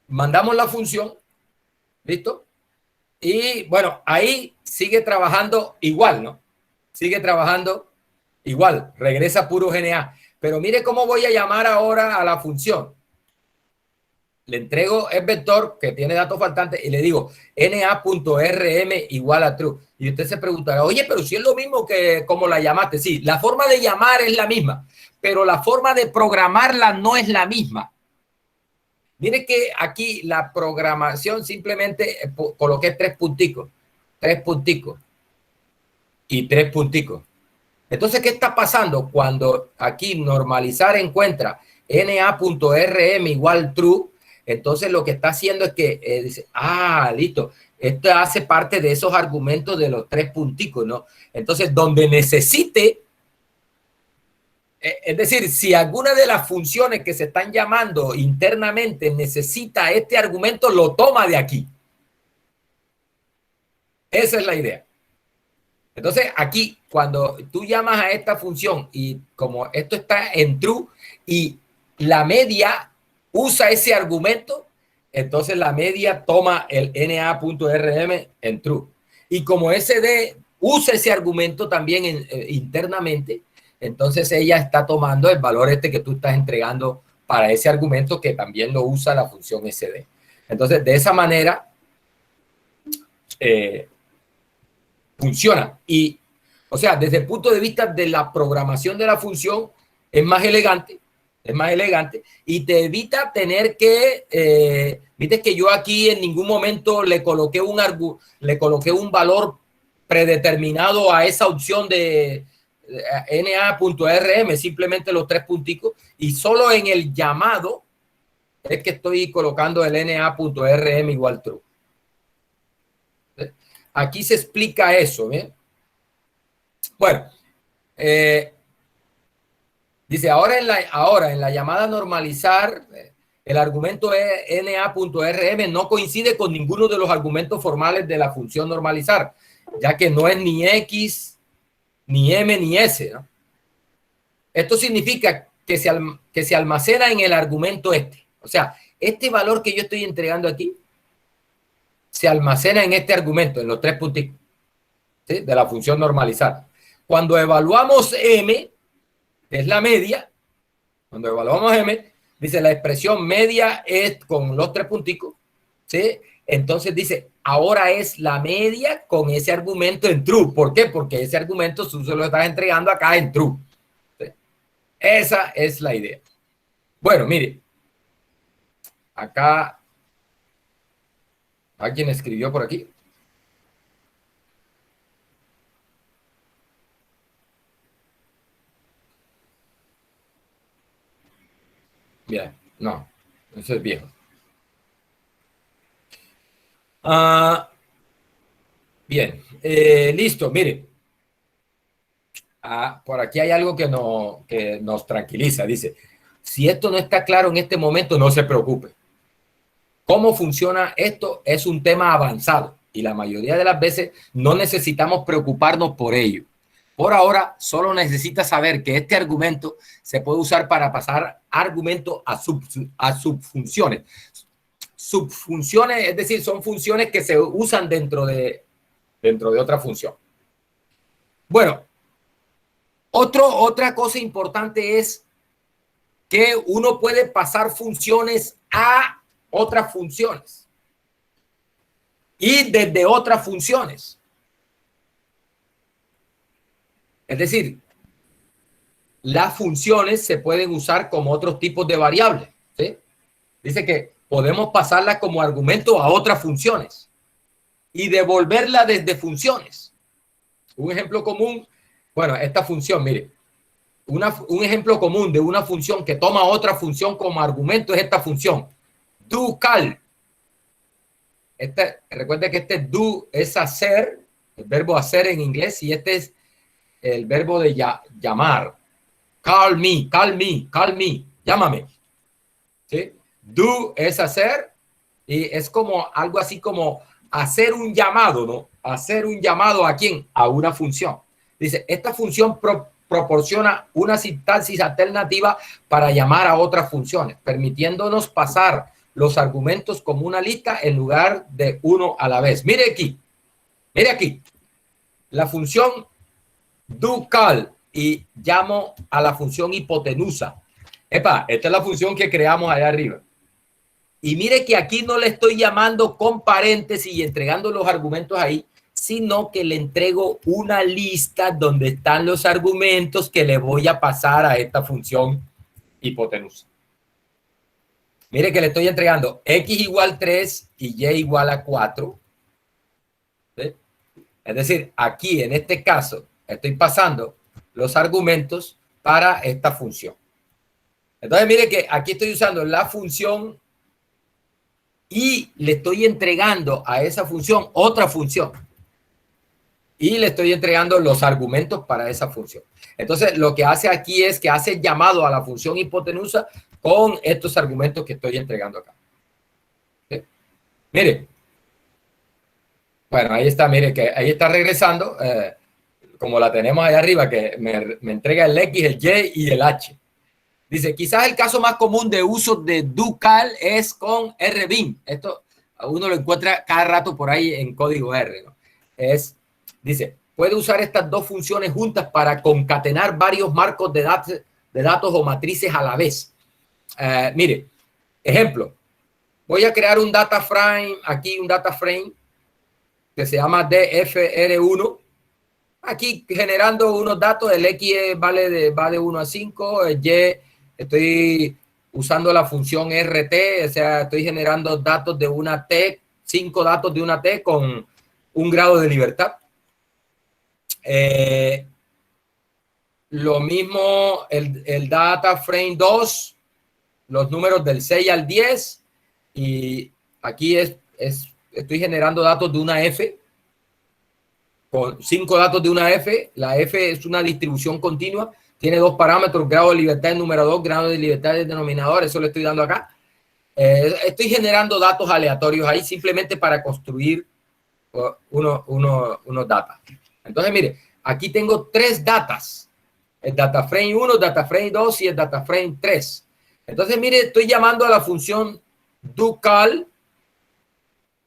Mandamos la función, ¿listo? Y bueno, ahí sigue trabajando igual, ¿no? Sigue trabajando igual, regresa puro GNA. Pero mire cómo voy a llamar ahora a la función. Le entrego el vector que tiene datos faltantes y le digo na.rm igual a true. Y usted se preguntará, oye, pero si es lo mismo que como la llamaste. Sí, la forma de llamar es la misma, pero la forma de programarla no es la misma. Mire que aquí la programación simplemente coloqué 3 punticos y 3 punticos. Entonces, ¿qué está pasando? Cuando aquí normalizar encuentra na.rm igual true, entonces lo que está haciendo es que dice, listo, esto hace parte de esos argumentos de los 3 punticos, ¿no? Entonces, donde necesite, es decir, si alguna de las funciones que se están llamando internamente necesita este argumento, lo toma de aquí. Esa es la idea. Entonces, aquí, cuando tú llamas a esta función y como esto está en true y la media usa ese argumento, entonces la media toma el na.rm en true. Y como SD usa ese argumento también internamente, entonces ella está tomando el valor que tú estás entregando para ese argumento que también lo usa la función SD. Entonces, de esa manera, funciona. Y, o sea, desde el punto de vista de la programación de la función, es más elegante y te evita tener que, viste que yo aquí en ningún momento le coloqué un valor predeterminado a esa opción de na.rm, simplemente los 3 punticos, y solo en el llamado es que estoy colocando el na.rm igual true. Aquí se explica eso, ¿bien? Bueno, dice, ahora en la llamada normalizar, el argumento na.rm no coincide con ninguno de los argumentos formales de la función normalizar, ya que no es ni x, ni m, ni s, ¿no? Esto significa que se almacena en el argumento este. O sea, este valor que yo estoy entregando aquí se almacena en este argumento, en los 3 puntitos, ¿sí?, de la función normalizar. Cuando evaluamos m, es la media. Cuando evaluamos m, dice la expresión media es con los 3 punticos, ¿sí? Entonces dice, ahora es la media con ese argumento en true. ¿Por qué? Porque ese argumento tú se lo estás entregando acá en true. ¿Sí? Esa es la idea. Bueno, mire, acá alguien escribió por aquí. Bien, no, eso es viejo. Bien, listo, mire. Por aquí hay algo que nos tranquiliza. Dice, si esto no está claro en este momento, no se preocupe. ¿Cómo funciona esto? Es un tema avanzado y la mayoría de las veces no necesitamos preocuparnos por ello. Por ahora, solo necesita saber que este argumento se puede usar para pasar argumentos a subfunciones. Subfunciones, es decir, son funciones que se usan dentro de otra función. Bueno, otra cosa importante es que uno puede pasar funciones a otras funciones y desde otras funciones. Es decir, las funciones se pueden usar como otros tipos de variables, ¿sí? Dice que podemos pasarlas como argumento a otras funciones y devolverla desde funciones. Un ejemplo común, bueno, esta función, mire, un ejemplo común de una función que toma otra función como argumento es esta función, do_cal. Recuerda que este do es hacer, el verbo hacer en inglés, y este es el verbo de llamar. Call me, call me, call me, llámame. ¿Sí? Do es hacer y es como algo así como hacer un llamado, ¿no? Hacer un llamado ¿a quién? A una función. Dice, esta función proporciona una sintaxis alternativa para llamar a otras funciones, permitiéndonos pasar los argumentos como una lista en lugar de uno a la vez. Mire aquí, la función do_cal y llamo a la función hipotenusa. Esta es la función que creamos allá arriba. Y mire que aquí no le estoy llamando con paréntesis y entregando los argumentos ahí, sino que le entrego una lista donde están los argumentos que le voy a pasar a esta función hipotenusa. Mire que le estoy entregando x igual 3 y y igual a 4. ¿Sí? Es decir, aquí en este caso estoy pasando los argumentos para esta función. Entonces, mire que aquí estoy usando la función y le estoy entregando a esa función otra función. Y le estoy entregando los argumentos para esa función. Entonces, lo que hace aquí es que hace llamado a la función hipotenusa con estos argumentos que estoy entregando acá. ¿Sí? Mire. Bueno, ahí está, mire que ahí está regresando, como la tenemos ahí arriba, que me entrega el X, el Y y el H. Dice, quizás el caso más común de uso de do_cal es con rbin. Esto uno lo encuentra cada rato por ahí en código R, ¿no? Dice, puede usar estas dos funciones juntas para concatenar varios marcos de datos o matrices a la vez. Mire, ejemplo, voy a crear un data frame, aquí un data frame, que se llama DFR1. Aquí generando unos datos, el X va de 1 a 5, el Y estoy usando la función RT, o sea, estoy generando datos de una T, 5 datos de una T con un grado de libertad. Lo mismo el data frame 2, los números del 6 al 10, y aquí estoy generando datos de una F, con 5 datos de una F. La F es una distribución continua, tiene 2 parámetros, grado de libertad en numerador, grado de libertad en denominador, eso le estoy dando acá. Estoy generando datos aleatorios ahí simplemente para construir unos datos. Entonces, mire, aquí tengo 3 datas. El data frame 1, data frame 2 y el data frame 3. Entonces, mire, estoy llamando a la función doCal,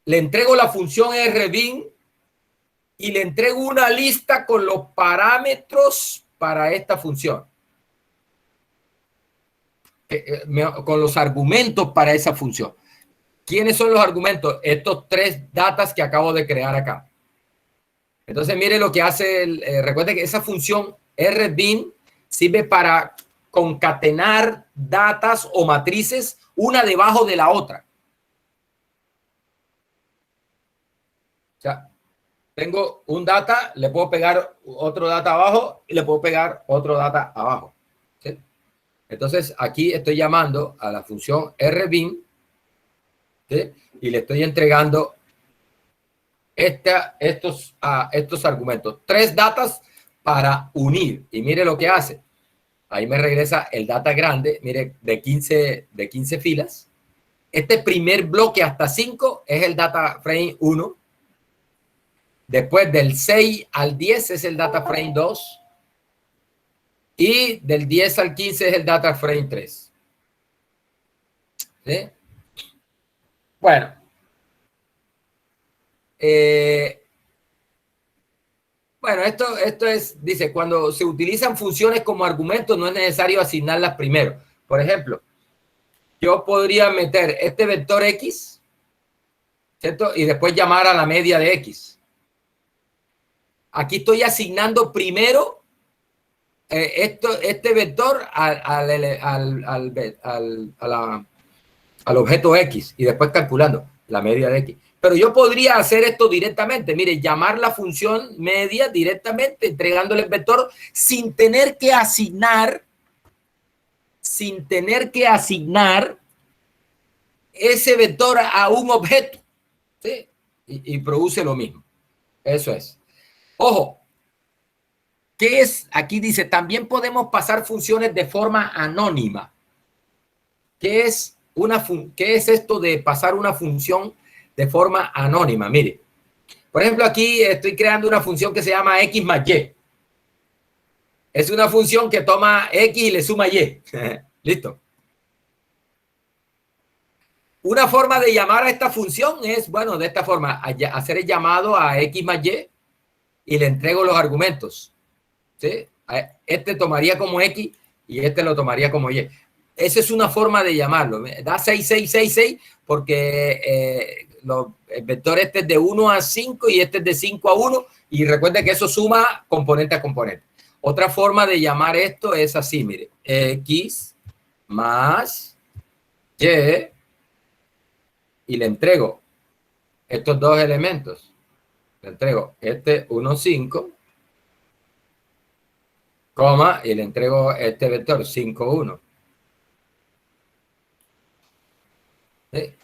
le entrego la función rbin y le entrego una lista con los parámetros para esta función. Con los argumentos para esa función. ¿Quiénes son los argumentos? Estos 3 datas que acabo de crear acá. Entonces, mire lo que hace. Recuerde que esa función rbin sirve para concatenar datas o matrices una debajo de la otra. O sea, tengo un data, le puedo pegar otro data abajo y le puedo pegar otro data abajo. ¿Sí? Entonces, aquí estoy llamando a la función rbin, ¿sí? Y le estoy entregando estos argumentos. 3 datas para unir. Y mire lo que hace. Ahí me regresa el data grande, mire, de 15 filas. Este primer bloque hasta 5 es el data frame 1. Después del 6 al 10 es el data frame 2. Y del 10 al 15 es el data frame 3. ¿Sí? Bueno. Bueno, esto es, dice, cuando se utilizan funciones como argumentos no es necesario asignarlas primero. Por ejemplo, yo podría meter este vector X, ¿cierto? Y después llamar a la media de X. Aquí estoy asignando primero este vector al objeto X y después calculando la media de X. Pero yo podría hacer esto directamente. Mire, llamar la función media directamente, entregándole el vector sin tener que asignar ese vector a un objeto. ¿Sí? Y produce lo mismo. Eso es. Ojo, ¿qué es? Aquí dice, también podemos pasar funciones de forma anónima. ¿Qué es esto de pasar una función de forma anónima? Mire, por ejemplo, aquí estoy creando una función que se llama X más Y. Es una función que toma X y le suma Y. Listo. Una forma de llamar a esta función es, bueno, de esta forma, hacer el llamado a X más Y y le entrego los argumentos. ¿Sí? Este tomaría como X y este lo tomaría como Y. Esa es una forma de llamarlo. Da 6, 6, 6, 6 porque el vector este es de 1 a 5 y este es de 5 a 1. Y recuerde que eso suma componente a componente. Otra forma de llamar esto es así, mire. X más Y y le entrego estos dos elementos. Le entrego este 1, 5, coma, y le entrego este vector 5, 1. ¿Sí?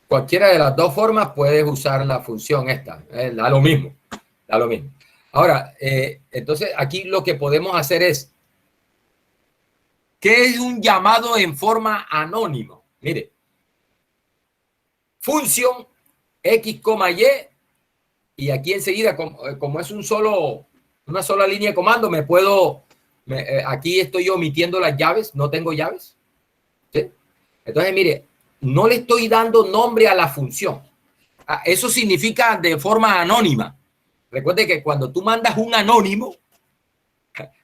Cualquiera de las dos formas puedes usar la función esta. Da lo mismo. Da lo mismo. Ahora, entonces aquí lo que podemos hacer es, ¿qué es un llamado en forma anónima? Mire, función X, Y, y aquí enseguida, como es una sola línea de comando, aquí estoy omitiendo las llaves, no tengo llaves. ¿Sí? Entonces, mire, no le estoy dando nombre a la función. Eso significa de forma anónima. Recuerde que cuando tú mandas un anónimo,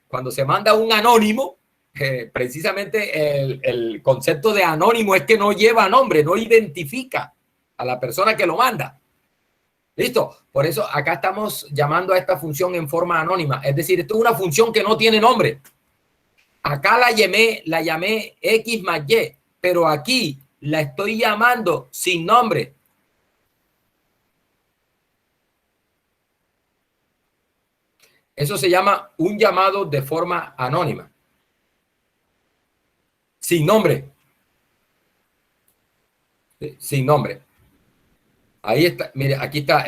cuando se manda un anónimo, precisamente el concepto de anónimo es que no lleva nombre, no identifica a la persona que lo manda. ¿Listo? Por eso acá estamos llamando a esta función en forma anónima. Es decir, esto es una función que no tiene nombre. Acá la llamé X más Y, pero aquí la estoy llamando sin nombre. Eso se llama un llamado de forma anónima. Sin nombre. Sin nombre. Ahí está, mire, aquí está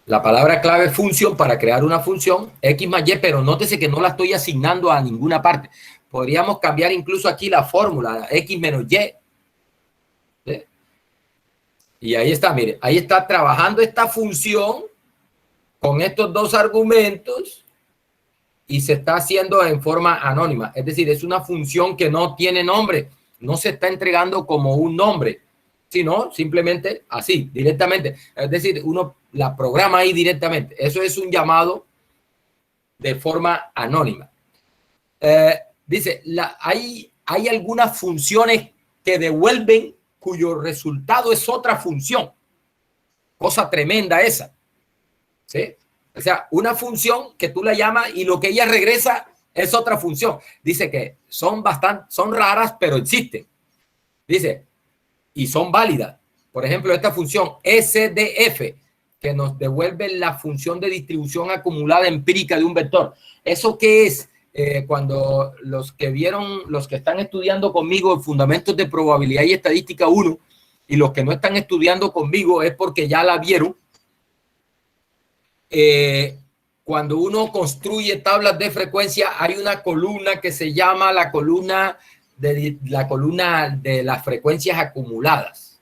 la palabra clave función para crear una función X más Y, pero nótese que no la estoy asignando a ninguna parte. Podríamos cambiar incluso aquí la fórmula, X menos Y. ¿Sí? Y ahí está, mire, ahí está trabajando esta función con estos dos argumentos y se está haciendo en forma anónima. Es decir, es una función que no tiene nombre, no se está entregando como un nombre, sino simplemente así, directamente. Es decir, uno la programa ahí directamente. Eso es un llamado de forma anónima. Dice, hay algunas funciones que devuelven cuyo resultado es otra función. Cosa tremenda esa. ¿Sí? O sea, una función que tú la llamas y lo que ella regresa es otra función. Dice que son raras, pero existen. Dice, y son válidas. Por ejemplo, esta función SDF, que nos devuelve la función de distribución acumulada empírica de un vector. ¿Eso qué es? Cuando los que están estudiando conmigo Fundamentos de Probabilidad y Estadística 1, y los que no están estudiando conmigo es porque ya la vieron. Cuando uno construye tablas de frecuencia, hay una columna que se llama la columna de las frecuencias acumuladas.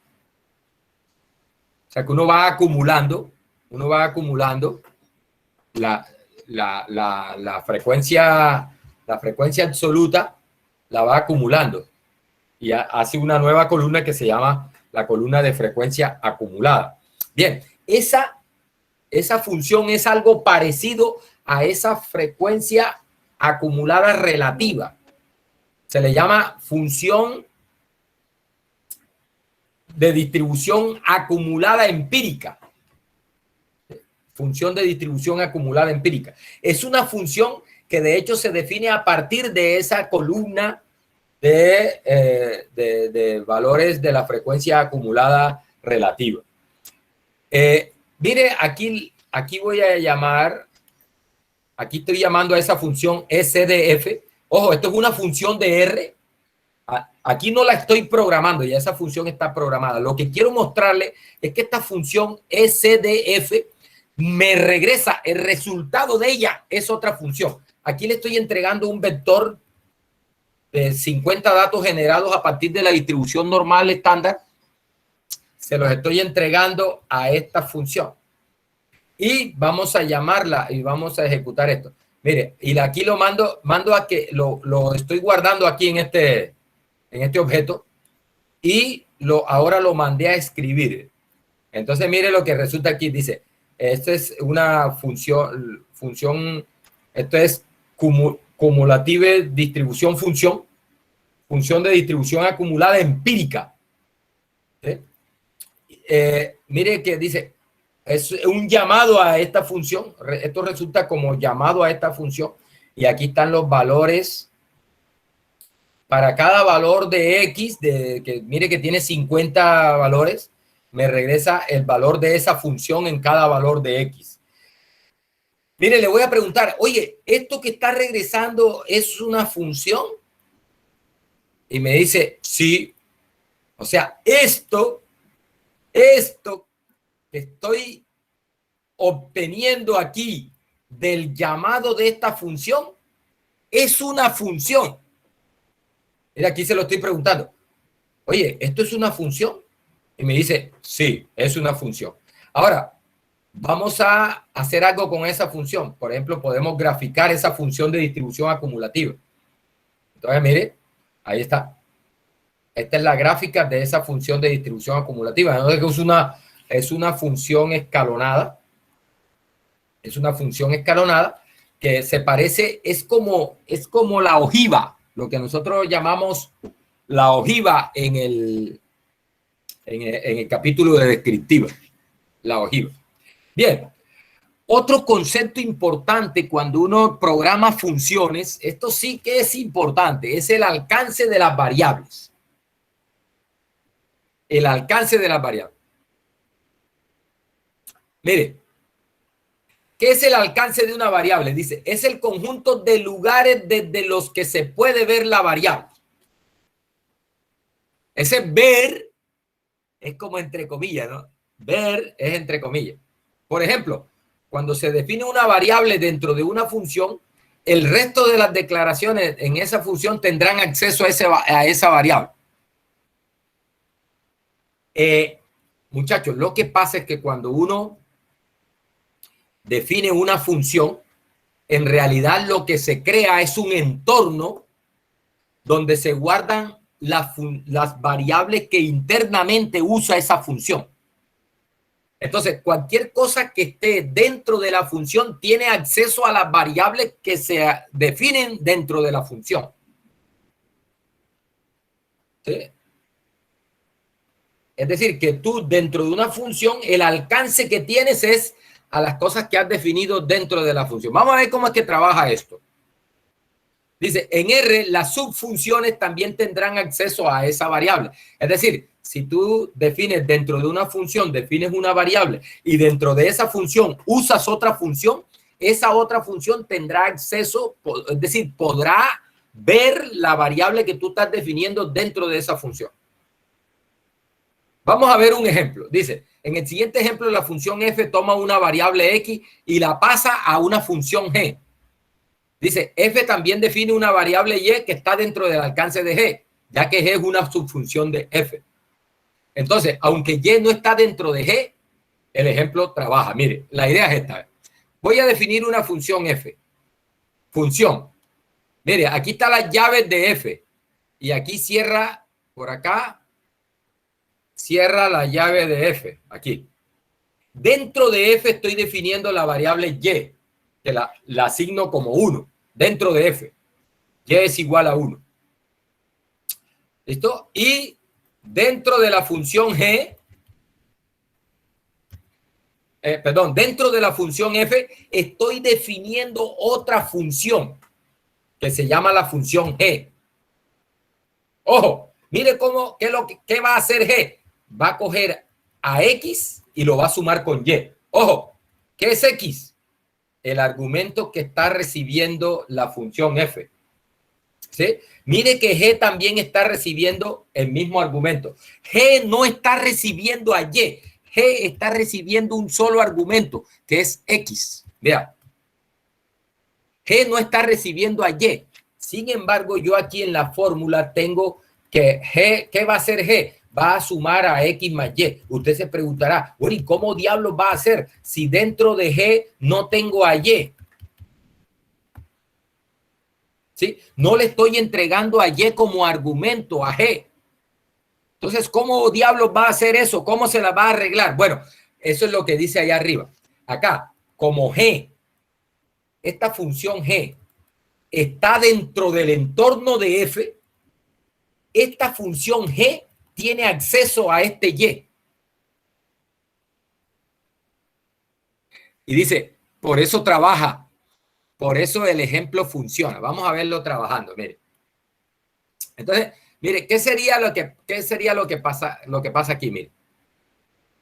O sea que uno va acumulando la frecuencia absoluta, la va acumulando y hace una nueva columna que se llama la columna de frecuencia acumulada. Bien, esa función es algo parecido a esa frecuencia acumulada relativa. Se le llama función de distribución acumulada empírica. Función de distribución acumulada empírica. Es una función que de hecho se define a partir de esa columna de valores de la frecuencia acumulada relativa. Mire, aquí voy a llamar, aquí estoy llamando a esa función SDF. Ojo, esto es una función de R. Aquí no la estoy programando, ya esa función está programada. Lo que quiero mostrarle es que esta función SDF me regresa, el resultado de ella es otra función. Aquí le estoy entregando un vector de 50 datos generados a partir de la distribución normal estándar. Se los estoy entregando a esta función. Y vamos a llamarla y vamos a ejecutar esto. Mire, y aquí lo mando a que lo estoy guardando aquí en este objeto y ahora lo mandé a escribir. Entonces, mire lo que resulta aquí. Dice, esto es una función, esto es cumulativa distribución función de distribución acumulada empírica. ¿Sí? Mire que dice, es un llamado a esta función. Esto resulta como llamado a esta función. Y aquí están los valores. Para cada valor de X, mire que tiene 50 valores, me regresa el valor de esa función en cada valor de X. Mire, le voy a preguntar, oye, ¿esto que está regresando es una función? Y me dice, sí. O sea, esto que estoy obteniendo aquí del llamado de esta función es una función. Mira, aquí se lo estoy preguntando. Oye, ¿esto es una función? Y me dice, sí, es una función. Ahora, vamos a hacer algo con esa función. Por ejemplo, podemos graficar esa función de distribución acumulativa. Entonces, mire, ahí está. Esta es la gráfica de esa función de distribución acumulativa. Es una función escalonada. Es una función escalonada que se parece, es como la ojiva, lo que nosotros llamamos la ojiva en en el capítulo de descriptiva, la ojiva. Bien, otro concepto importante cuando uno programa funciones, esto sí que es importante, es el alcance de las variables. El alcance de las variables. Mire, ¿qué es el alcance de una variable? Dice, es el conjunto de lugares desde los que se puede ver la variable. Ese ver es como entre comillas, ¿no? Ver es entre comillas. Por ejemplo, cuando se define una variable dentro de una función, el resto de las declaraciones en esa función tendrán acceso a esa variable. Muchachos, lo que pasa es que cuando uno define una función, en realidad lo que se crea es un entorno donde se guardan las variables que internamente usa esa función. Entonces, cualquier cosa que esté dentro de la función tiene acceso a las variables que se definen dentro de la función. ¿Sí? Es decir, que tú dentro de una función, el alcance que tienes es a las cosas que has definido dentro de la función. Vamos a ver cómo es que trabaja esto. Dice, en R, las subfunciones también tendrán acceso a esa variable. Es decir, si tú defines dentro de una función, defines una variable y dentro de esa función usas otra función, esa otra función tendrá acceso, es decir, podrá ver la variable que tú estás definiendo dentro de esa función. Vamos a ver un ejemplo. Dice, en el siguiente ejemplo, la función f toma una variable x y la pasa a una función g. Dice, f también define una variable y que está dentro del alcance de g, ya que g es una subfunción de f. Entonces, aunque y no está dentro de g, el ejemplo trabaja. Mire, la idea es esta. Voy a definir una función f. Función. Mire, aquí están las llaves de f. Y aquí cierra, por acá, cierra la llave de f. Aquí. Dentro de f estoy definiendo la variable y, que la asigno como 1. Dentro de f. Y es igual a 1. ¿Listo? Y dentro de la función g, dentro de la función f, estoy definiendo otra función que se llama la función g. Ojo, mire cómo, qué va a hacer g. Va a coger a x y lo va a sumar con y. Ojo, ¿qué es x? El argumento que está recibiendo la función f. ¿Sí? Mire que g también está recibiendo el mismo argumento. G no está recibiendo a y. G está recibiendo un solo argumento, que es x. Vea. G no está recibiendo a y. Sin embargo, yo aquí en la fórmula tengo que g, ¿qué va a hacer g? Va a sumar a x más y. Usted se preguntará, bueno, ¿y cómo diablos va a hacer si dentro de g no tengo a y? ¿Sí? No le estoy entregando a y como argumento a g. Entonces, ¿cómo diablos va a hacer eso? ¿Cómo se la va a arreglar? Bueno, eso es lo que dice allá arriba. Acá, como g, esta función g está dentro del entorno de f, esta función g tiene acceso a este y. Y dice, por eso trabaja, por eso el ejemplo funciona. Vamos a verlo trabajando, mire. Entonces, mire, ¿qué sería lo que pasa aquí? Mire,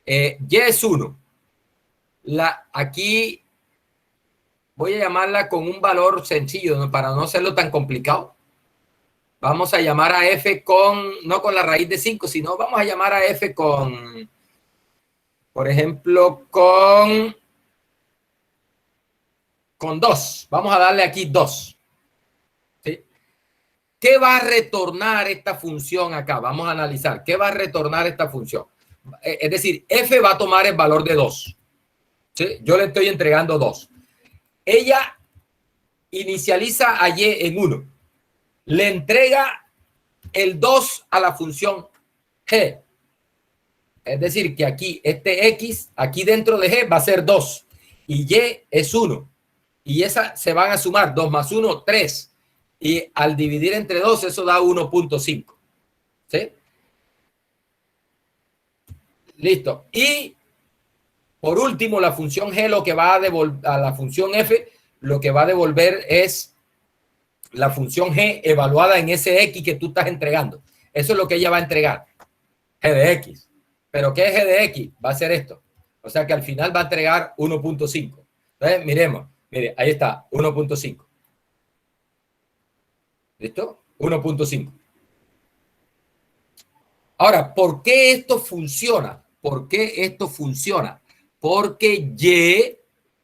y es 1. Aquí voy a llamarla con un valor sencillo, ¿no? Para no hacerlo tan complicado. Vamos a llamar a f no con la raíz de 5, sino vamos a llamar a f con, por ejemplo, con 2. Vamos a darle aquí 2. ¿Sí? ¿Qué va a retornar esta función acá? Vamos a analizar. ¿Qué va a retornar esta función? Es decir, f va a tomar el valor de 2. ¿Sí? Yo le estoy entregando 2. Ella inicializa a y en 1. Le entrega el 2 a la función g. Es decir, que aquí este x, aquí dentro de g va a ser 2. Y y es 1. Y esa se van a sumar 2 más 1, 3. Y al dividir entre 2, eso da 1.5. ¿Sí? Listo. Y por último, la función G lo que va a devolver a la función F, lo que va a devolver es la función G evaluada en ese X que tú estás entregando. Eso es lo que ella va a entregar. G de X. ¿Pero qué es G de X? Va a ser esto. O sea que al final va a entregar 1.5. Entonces, miremos. Mire, ahí está, 1.5. ¿Listo? 1.5. Ahora, ¿por qué esto funciona? ¿Por qué esto funciona? Porque Y,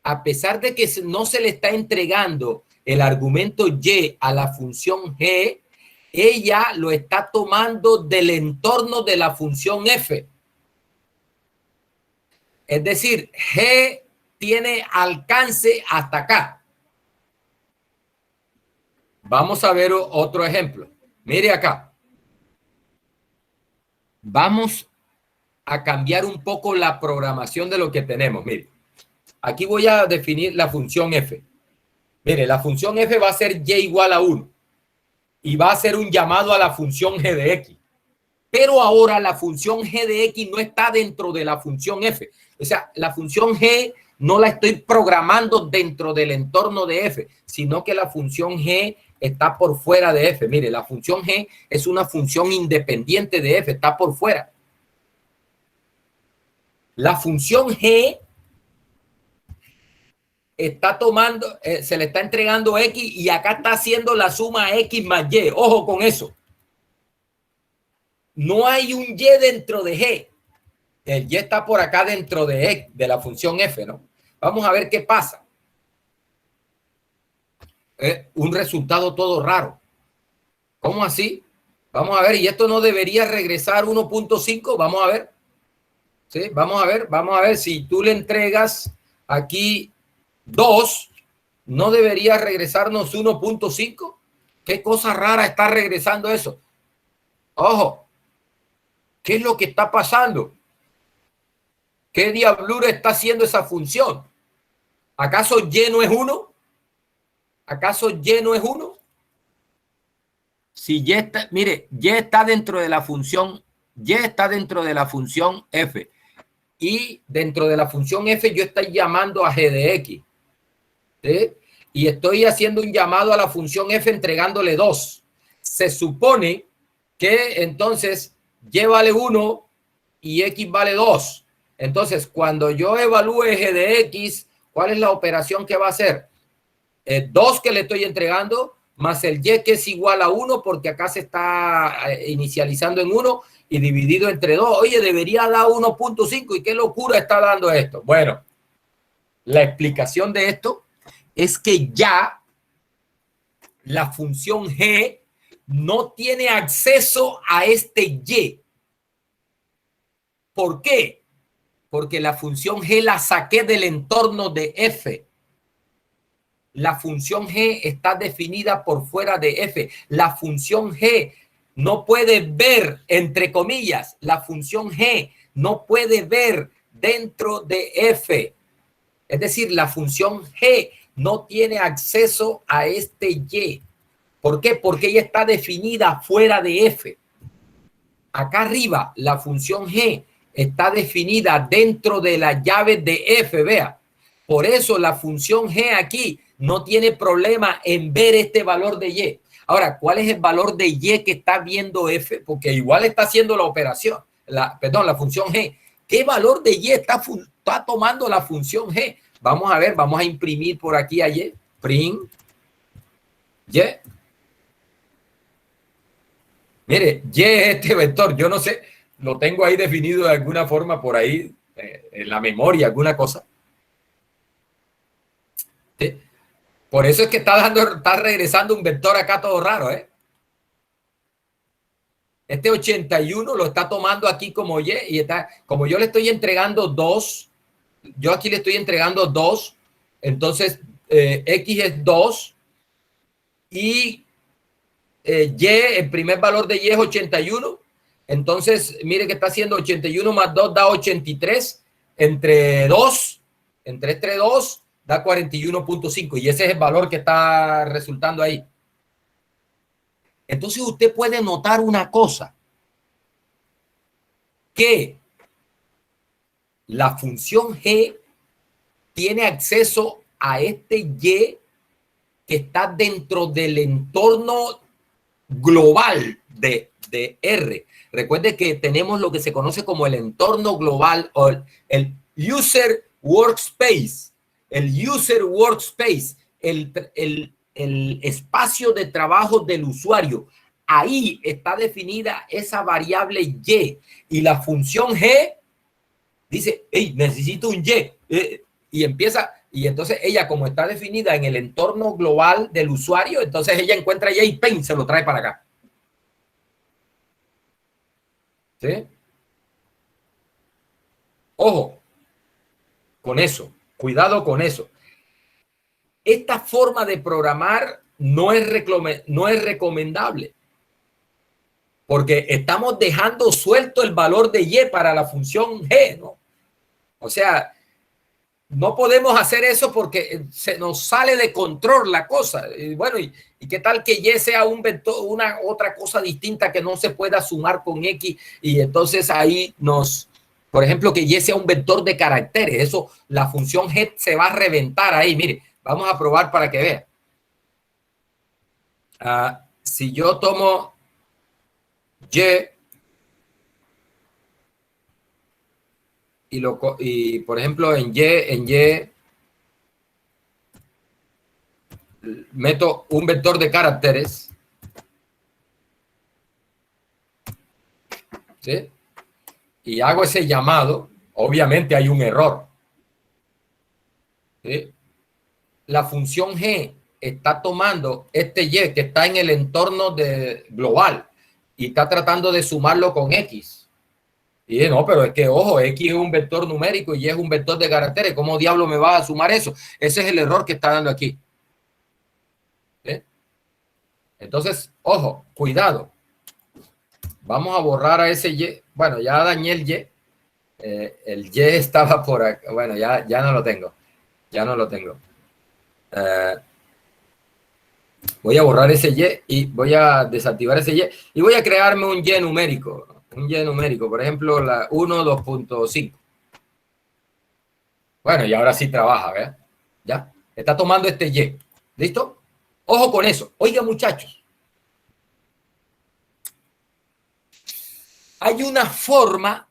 a pesar de que no se le está entregando el argumento Y a la función G, ella lo está tomando del entorno de la función F. Es decir, G tiene alcance hasta acá. Vamos a ver otro ejemplo. Mire acá. Vamos a cambiar un poco la programación de lo que tenemos. Mire, aquí voy a definir la función F. Mire, la función F va a ser Y igual a 1 y va a ser un llamado a la función G de X. Pero ahora la función G de X no está dentro de la función F. O sea, la función G no la estoy programando dentro del entorno de F, sino que la función G está por fuera de F. Mire, la función G es una función independiente de F, está por fuera. La función G está tomando, se le está entregando X y acá está haciendo la suma X más Y. Ojo con eso. No hay un Y dentro de G. El Y está por acá dentro de la función F, ¿no? Vamos a ver qué pasa. Un resultado todo raro. ¿Cómo así? Vamos a ver, y esto no debería regresar 1.5. Vamos a ver. ¿Sí? Vamos a ver si tú le entregas aquí 2, ¿no debería regresarnos 1.5? ¿Qué cosa rara está regresando eso? Ojo, ¿qué es lo que está pasando? ¿Qué diablura está haciendo esa función? ¿Acaso Y no es 1? ¿Acaso Y no es 1? Si Y está, mire, Y está dentro de la función, Y está dentro de la función F. Y dentro de la función F yo estoy llamando a G de X. ¿Sí? Y estoy haciendo un llamado a la función F entregándole 2. Se supone que entonces Y vale 1 y X vale 2. Entonces, cuando yo evalúe G de X, ¿cuál es la operación que va a hacer? 2 que le estoy entregando más el Y que es igual a 1 porque acá se está inicializando en 1 y dividido entre 2. Oye, debería dar 1.5 y qué locura está dando esto. Bueno, la explicación de esto es que ya la función G no tiene acceso a este Y. ¿Por qué? Porque la función G la saqué del entorno de F. La función G está definida por fuera de F. La función G no puede ver, entre comillas, la función G no puede ver dentro de F. Es decir, la función G no tiene acceso a este Y. ¿Por qué? Porque ella está definida fuera de F. Acá arriba, la función G está definida dentro de la llave de F, vea. Por eso la función G aquí no tiene problema en ver este valor de Y. Ahora, ¿cuál es el valor de Y que está viendo F? Porque igual está haciendo la operación, la función G. ¿Qué valor de Y está tomando la función G? Vamos a ver, vamos a imprimir por aquí a Y. Print Y. Mire, Y es este vector. Yo no sé, lo tengo ahí definido de alguna forma por ahí, en la memoria, alguna cosa. ¿Sí? Por eso es que está regresando un vector acá todo raro, ¿eh? Este 81 lo está tomando aquí como Y y está, como yo le estoy entregando 2, yo aquí le estoy entregando 2, entonces X es 2 y Y, el primer valor de Y es 81. Entonces, mire que está haciendo 81 más 2 da 83. Entre 2 da 41.5. Y ese es el valor que está resultando ahí. Entonces, usted puede notar una cosa. Que la función G tiene acceso a este Y que está dentro del entorno global de R. Recuerde que tenemos lo que se conoce como el entorno global o el user workspace. El user workspace, el espacio de trabajo del usuario. Ahí está definida esa variable Y y la función G dice, hey, necesito un Y. Y empieza, y entonces ella, como está definida en el entorno global del usuario, entonces ella encuentra Y y ¡ping! Se lo trae para acá. ¿Sí? Ojo con eso, cuidado con eso. Esta forma de programar no es recomendable porque estamos dejando suelto el valor de Y para la función G, ¿no? O sea, no podemos hacer eso porque se nos sale de control la cosa. Y bueno, ¿y qué tal que Y sea un vector, una otra cosa distinta que no se pueda sumar con X? Y entonces ahí por ejemplo, que Y sea un vector de caracteres. Eso, la función G se va a reventar ahí. Mire, vamos a probar para que vea. Si yo tomo Y por ejemplo, en Y meto un vector de caracteres, ¿sí? Y hago ese llamado, obviamente hay un error, ¿sí? La función G está tomando este Y que está en el entorno global y está tratando de sumarlo con X. Y no, pero es que, ojo, X es un vector numérico y Y es un vector de caracteres. ¿Cómo diablo me va a sumar eso? Ese es el error que está dando aquí. ¿Sí? Entonces, ojo, cuidado. Vamos a borrar a ese Y. Bueno, ya dañé el Y. El Y estaba por acá. Bueno, ya no lo tengo. Ya no lo tengo. Voy a borrar ese Y y voy a desactivar ese Y. Y voy a crearme un Y numérico. Un Y numérico. Por ejemplo, la 1, 2.5. Bueno, y ahora sí trabaja, ¿verdad? Ya. Está tomando este Y. ¿Listo? Ojo con eso. Oiga, muchachos. Hay una forma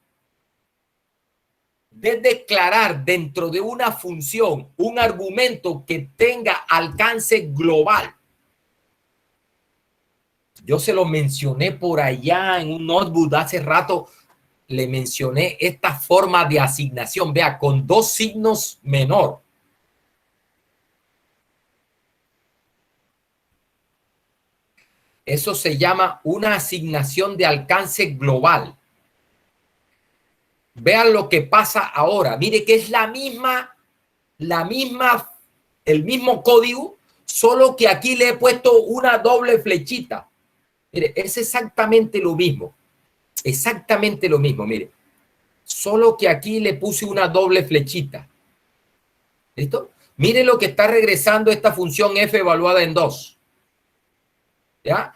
de declarar dentro de una función un argumento que tenga alcance global. Yo se lo mencioné por allá en un notebook hace rato. Le mencioné esta forma de asignación. Vea, con dos signos menor. Eso se llama una asignación de alcance global. Vean lo que pasa ahora. Mire que es el mismo código, solo que aquí le he puesto una doble flechita. Mire, es exactamente lo mismo. Exactamente lo mismo, mire. Solo que aquí le puse una doble flechita. ¿Listo? Mire lo que está regresando esta función f evaluada en 2. ¿Ya?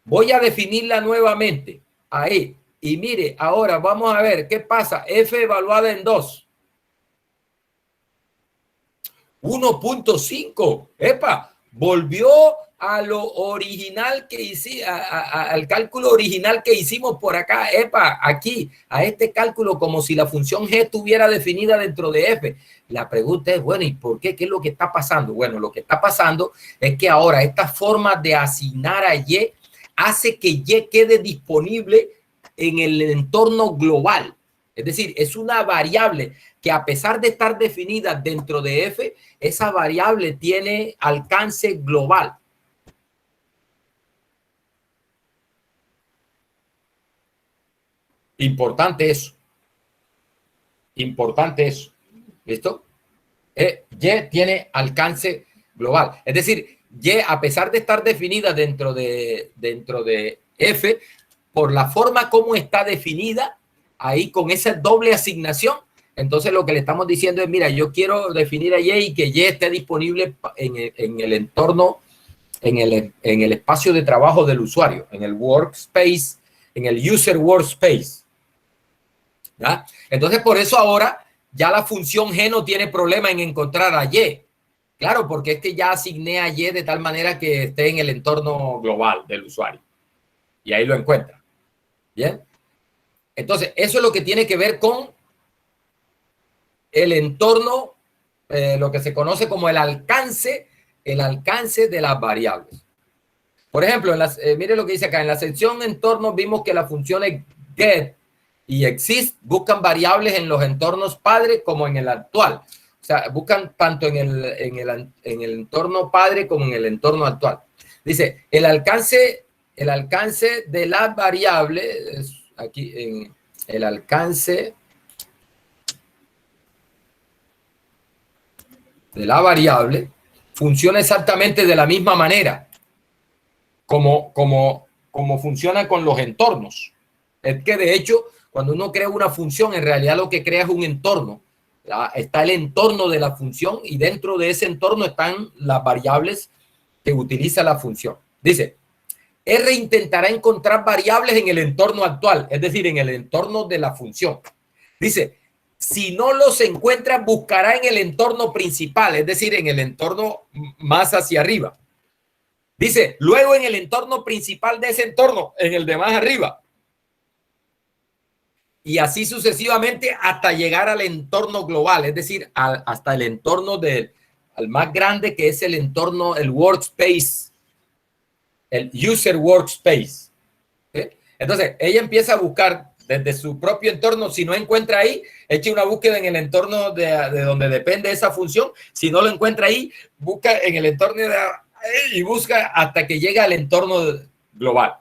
Voy a definirla nuevamente. Ahí. Y mire, ahora vamos a ver qué pasa. F evaluada en 2. 1.5. Epa, volvió a lo original que hicimos, al cálculo original que hicimos por acá. Epa, aquí, a este cálculo como si la función G estuviera definida dentro de F. La pregunta es, bueno, ¿y por qué? ¿Qué es lo que está pasando? Bueno, lo que está pasando es que ahora esta forma de asignar a Y hace que Y quede disponible en el entorno global. Es decir, es una variable que a pesar de estar definida dentro de F, esa variable tiene alcance global. Importante eso. Importante eso. ¿Listo? Y tiene alcance global. Es decir, Y, a pesar de estar definida dentro de F, por la forma como está definida, ahí con esa doble asignación, entonces lo que le estamos diciendo es, mira, yo quiero definir a Y y que Y esté disponible en el entorno, en el espacio de trabajo del usuario, en el workspace, en el user workspace. ¿Ya? Entonces, por eso ahora ya la función G no tiene problema en encontrar a Y. Claro, porque es que ya asigné a Y de tal manera que esté en el entorno global del usuario. Y ahí lo encuentra. Bien. Entonces, eso es lo que tiene que ver con el entorno, lo que se conoce como el alcance de las variables. Por ejemplo, mire lo que dice acá, en la sección entornos vimos que las funciones get y exist buscan variables en los entornos padre como en el actual. O sea, buscan tanto en el entorno padre como en el entorno actual. Dice, el alcance de las variables, aquí en el alcance de la variable, funciona exactamente de la misma manera como funciona con los entornos. Es que de hecho, cuando uno crea una función, en realidad lo que crea es un entorno. Está el entorno de la función y dentro de ese entorno están las variables que utiliza la función. Dice, R intentará encontrar variables en el entorno actual, es decir, en el entorno de la función. Dice, si no los encuentra, buscará en el entorno principal, es decir, en el entorno más hacia arriba. Dice, luego en el entorno principal de ese entorno, en el de más arriba. Y así sucesivamente hasta llegar al entorno global, es decir, hasta el entorno al más grande, que es el entorno, el workspace, el user workspace. ¿Sí? Entonces, ella empieza a buscar desde su propio entorno. Si no encuentra ahí, eche una búsqueda en el entorno de donde depende esa función. Si no lo encuentra ahí, busca en el entorno y busca hasta que llegue al entorno global.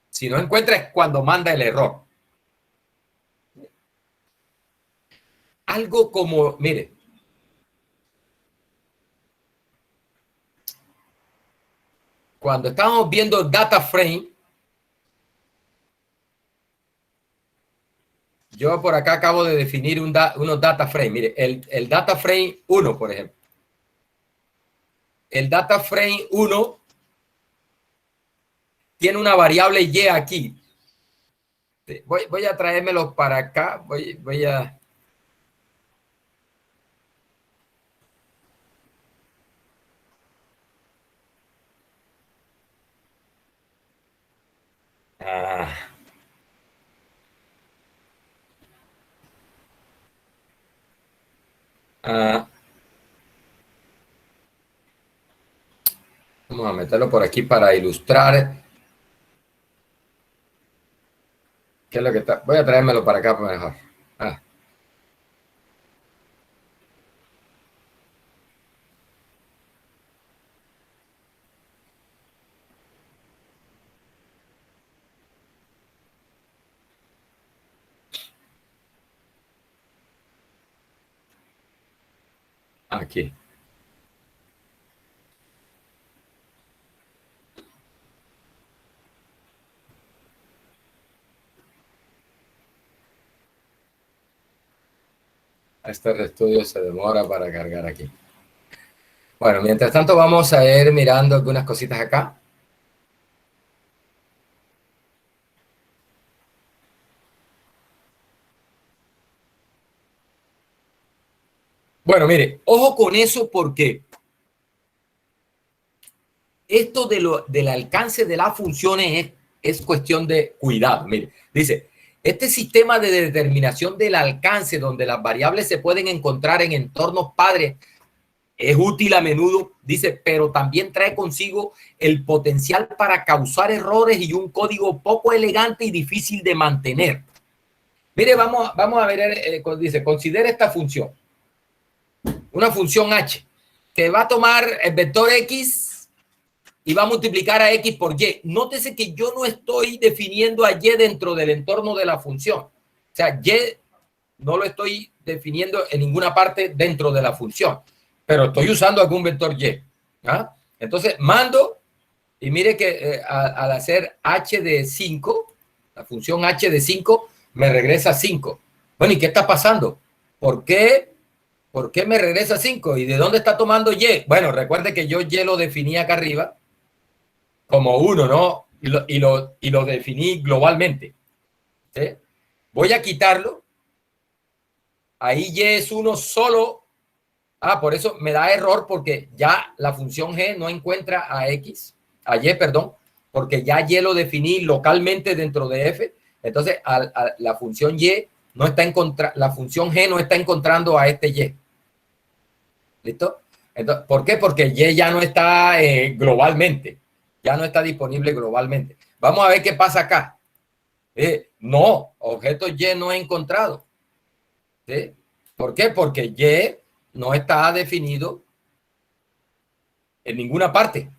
Si no encuentra es cuando manda el error. Algo como, mire, cuando estábamos viendo data frame, yo por acá acabo de definir unos data frame. Mire, el data frame 1, por ejemplo. El data frame 1 tiene una variable Y aquí. Voy a traérmelo para acá. Voy a... Vamos a meterlo por aquí para ilustrar. ¿Qué es lo que está? Voy a traérmelo para acá para mejor. Aquí. Este estudio se demora para cargar aquí. Bueno, mientras tanto vamos a ir mirando algunas cositas acá. Bueno, mire, ojo con eso porque esto del alcance de las funciones es cuestión de cuidado. Mire, dice, este sistema de determinación del alcance donde las variables se pueden encontrar en entornos padres es útil a menudo, dice, pero también trae consigo el potencial para causar errores y un código poco elegante y difícil de mantener. Mire, vamos a ver, dice, considera esta función. Una función h que va a tomar el vector x y va a multiplicar a x por y. Nótese que yo no estoy definiendo a y dentro del entorno de la función. O sea, y no lo estoy definiendo en ninguna parte dentro de la función, pero estoy usando algún vector y. ¿Ah? Entonces, mando y mire que al hacer h de 5, la función h de 5 me regresa 5. Bueno, ¿y qué está pasando? ¿Por qué me regresa 5? ¿Y de dónde está tomando y? Bueno, recuerde que yo y lo definí acá arriba como 1, ¿no? Y lo definí globalmente. ¿Sí? Voy a quitarlo. Ahí y es 1 solo. Por eso me da error porque ya la función g no encuentra a x, a y, perdón, porque ya y lo definí localmente dentro de f. Entonces, la función y no está la función g no está encontrando a este y. ¿Listo? Entonces, ¿por qué? Porque y ya no está globalmente. Ya no está disponible globalmente. Vamos a ver qué pasa acá. No, objeto y no he encontrado. ¿Sí? ¿Por qué? Porque y no está definido en ninguna parte.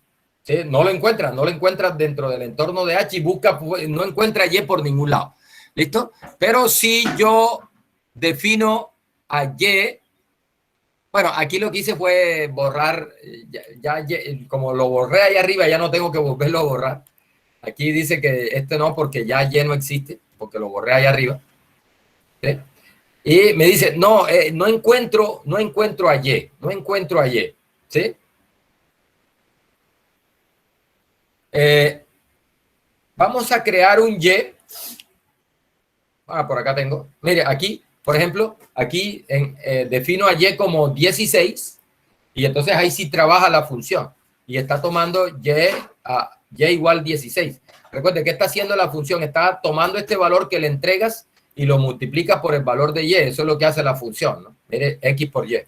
¿Sí? No lo encuentra dentro del entorno de H y busca, no encuentra Y por ningún lado. ¿Listo? Pero si yo defino a Y, bueno, aquí lo que hice fue borrar, como lo borré ahí arriba, ya no tengo que volverlo a borrar. Aquí dice que este no, porque ya Y no existe, porque lo borré ahí arriba. ¿Sí? Y me dice, no, no encuentro a Y, no encuentro a Y. ¿Sí? Vamos a crear un Y. Por acá tengo. Mire, aquí, por ejemplo, aquí defino a Y como 16 y entonces ahí sí trabaja la función y está tomando Y igual 16. Recuerde, ¿qué está haciendo la función? Está tomando este valor que le entregas y lo multiplica por el valor de Y. Eso es lo que hace la función, ¿no? Mire, X por Y.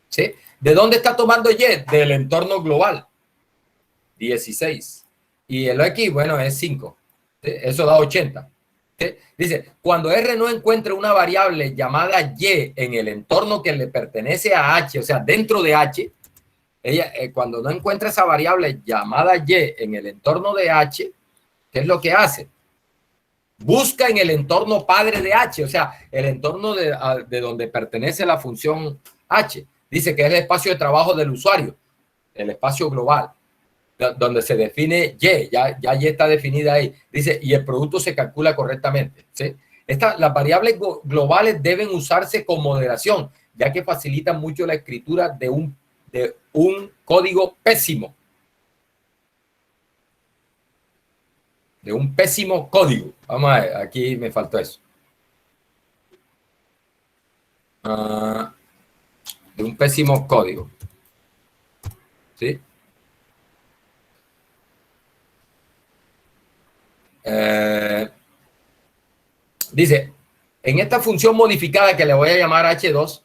¿Sí? ¿De dónde está tomando Y? Del entorno global. 16. Y el X, bueno, es 5. ¿Sí? Eso da 80. ¿Sí? Dice, cuando R no encuentra una variable llamada Y en el entorno que le pertenece a H, o sea, dentro de H, ella, cuando no encuentra esa variable llamada Y en el entorno de H, ¿qué es lo que hace? Busca en el entorno padre de H, o sea, el entorno de donde pertenece la función H. Dice que es el espacio de trabajo del usuario, el espacio global, donde se define Y, ya Y está definida ahí. Dice, y el producto se calcula correctamente. ¿Sí? Las variables globales deben usarse con moderación, ya que facilitan mucho la escritura de un código pésimo. De un pésimo código. Vamos a ver, aquí me faltó eso. De un pésimo código. ¿Sí? Dice, en esta función modificada que le voy a llamar H2,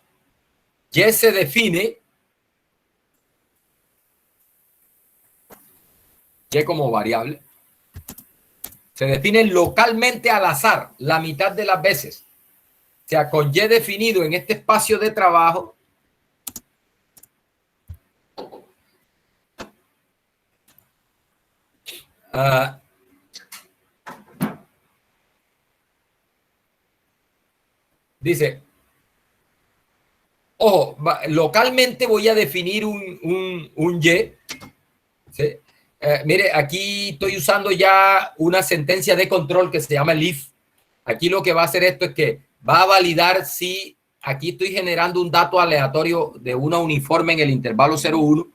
Y se define Y como variable. Se define localmente al azar, la mitad de las veces. O sea, con Y definido en este espacio de trabajo, dice, ojo, localmente voy a definir un Y. ¿Sí? Mire, aquí estoy usando ya una sentencia de control que se llama el if. Aquí lo que va a hacer esto es que va a validar si aquí estoy generando un dato aleatorio de una uniforme en el intervalo 0,1.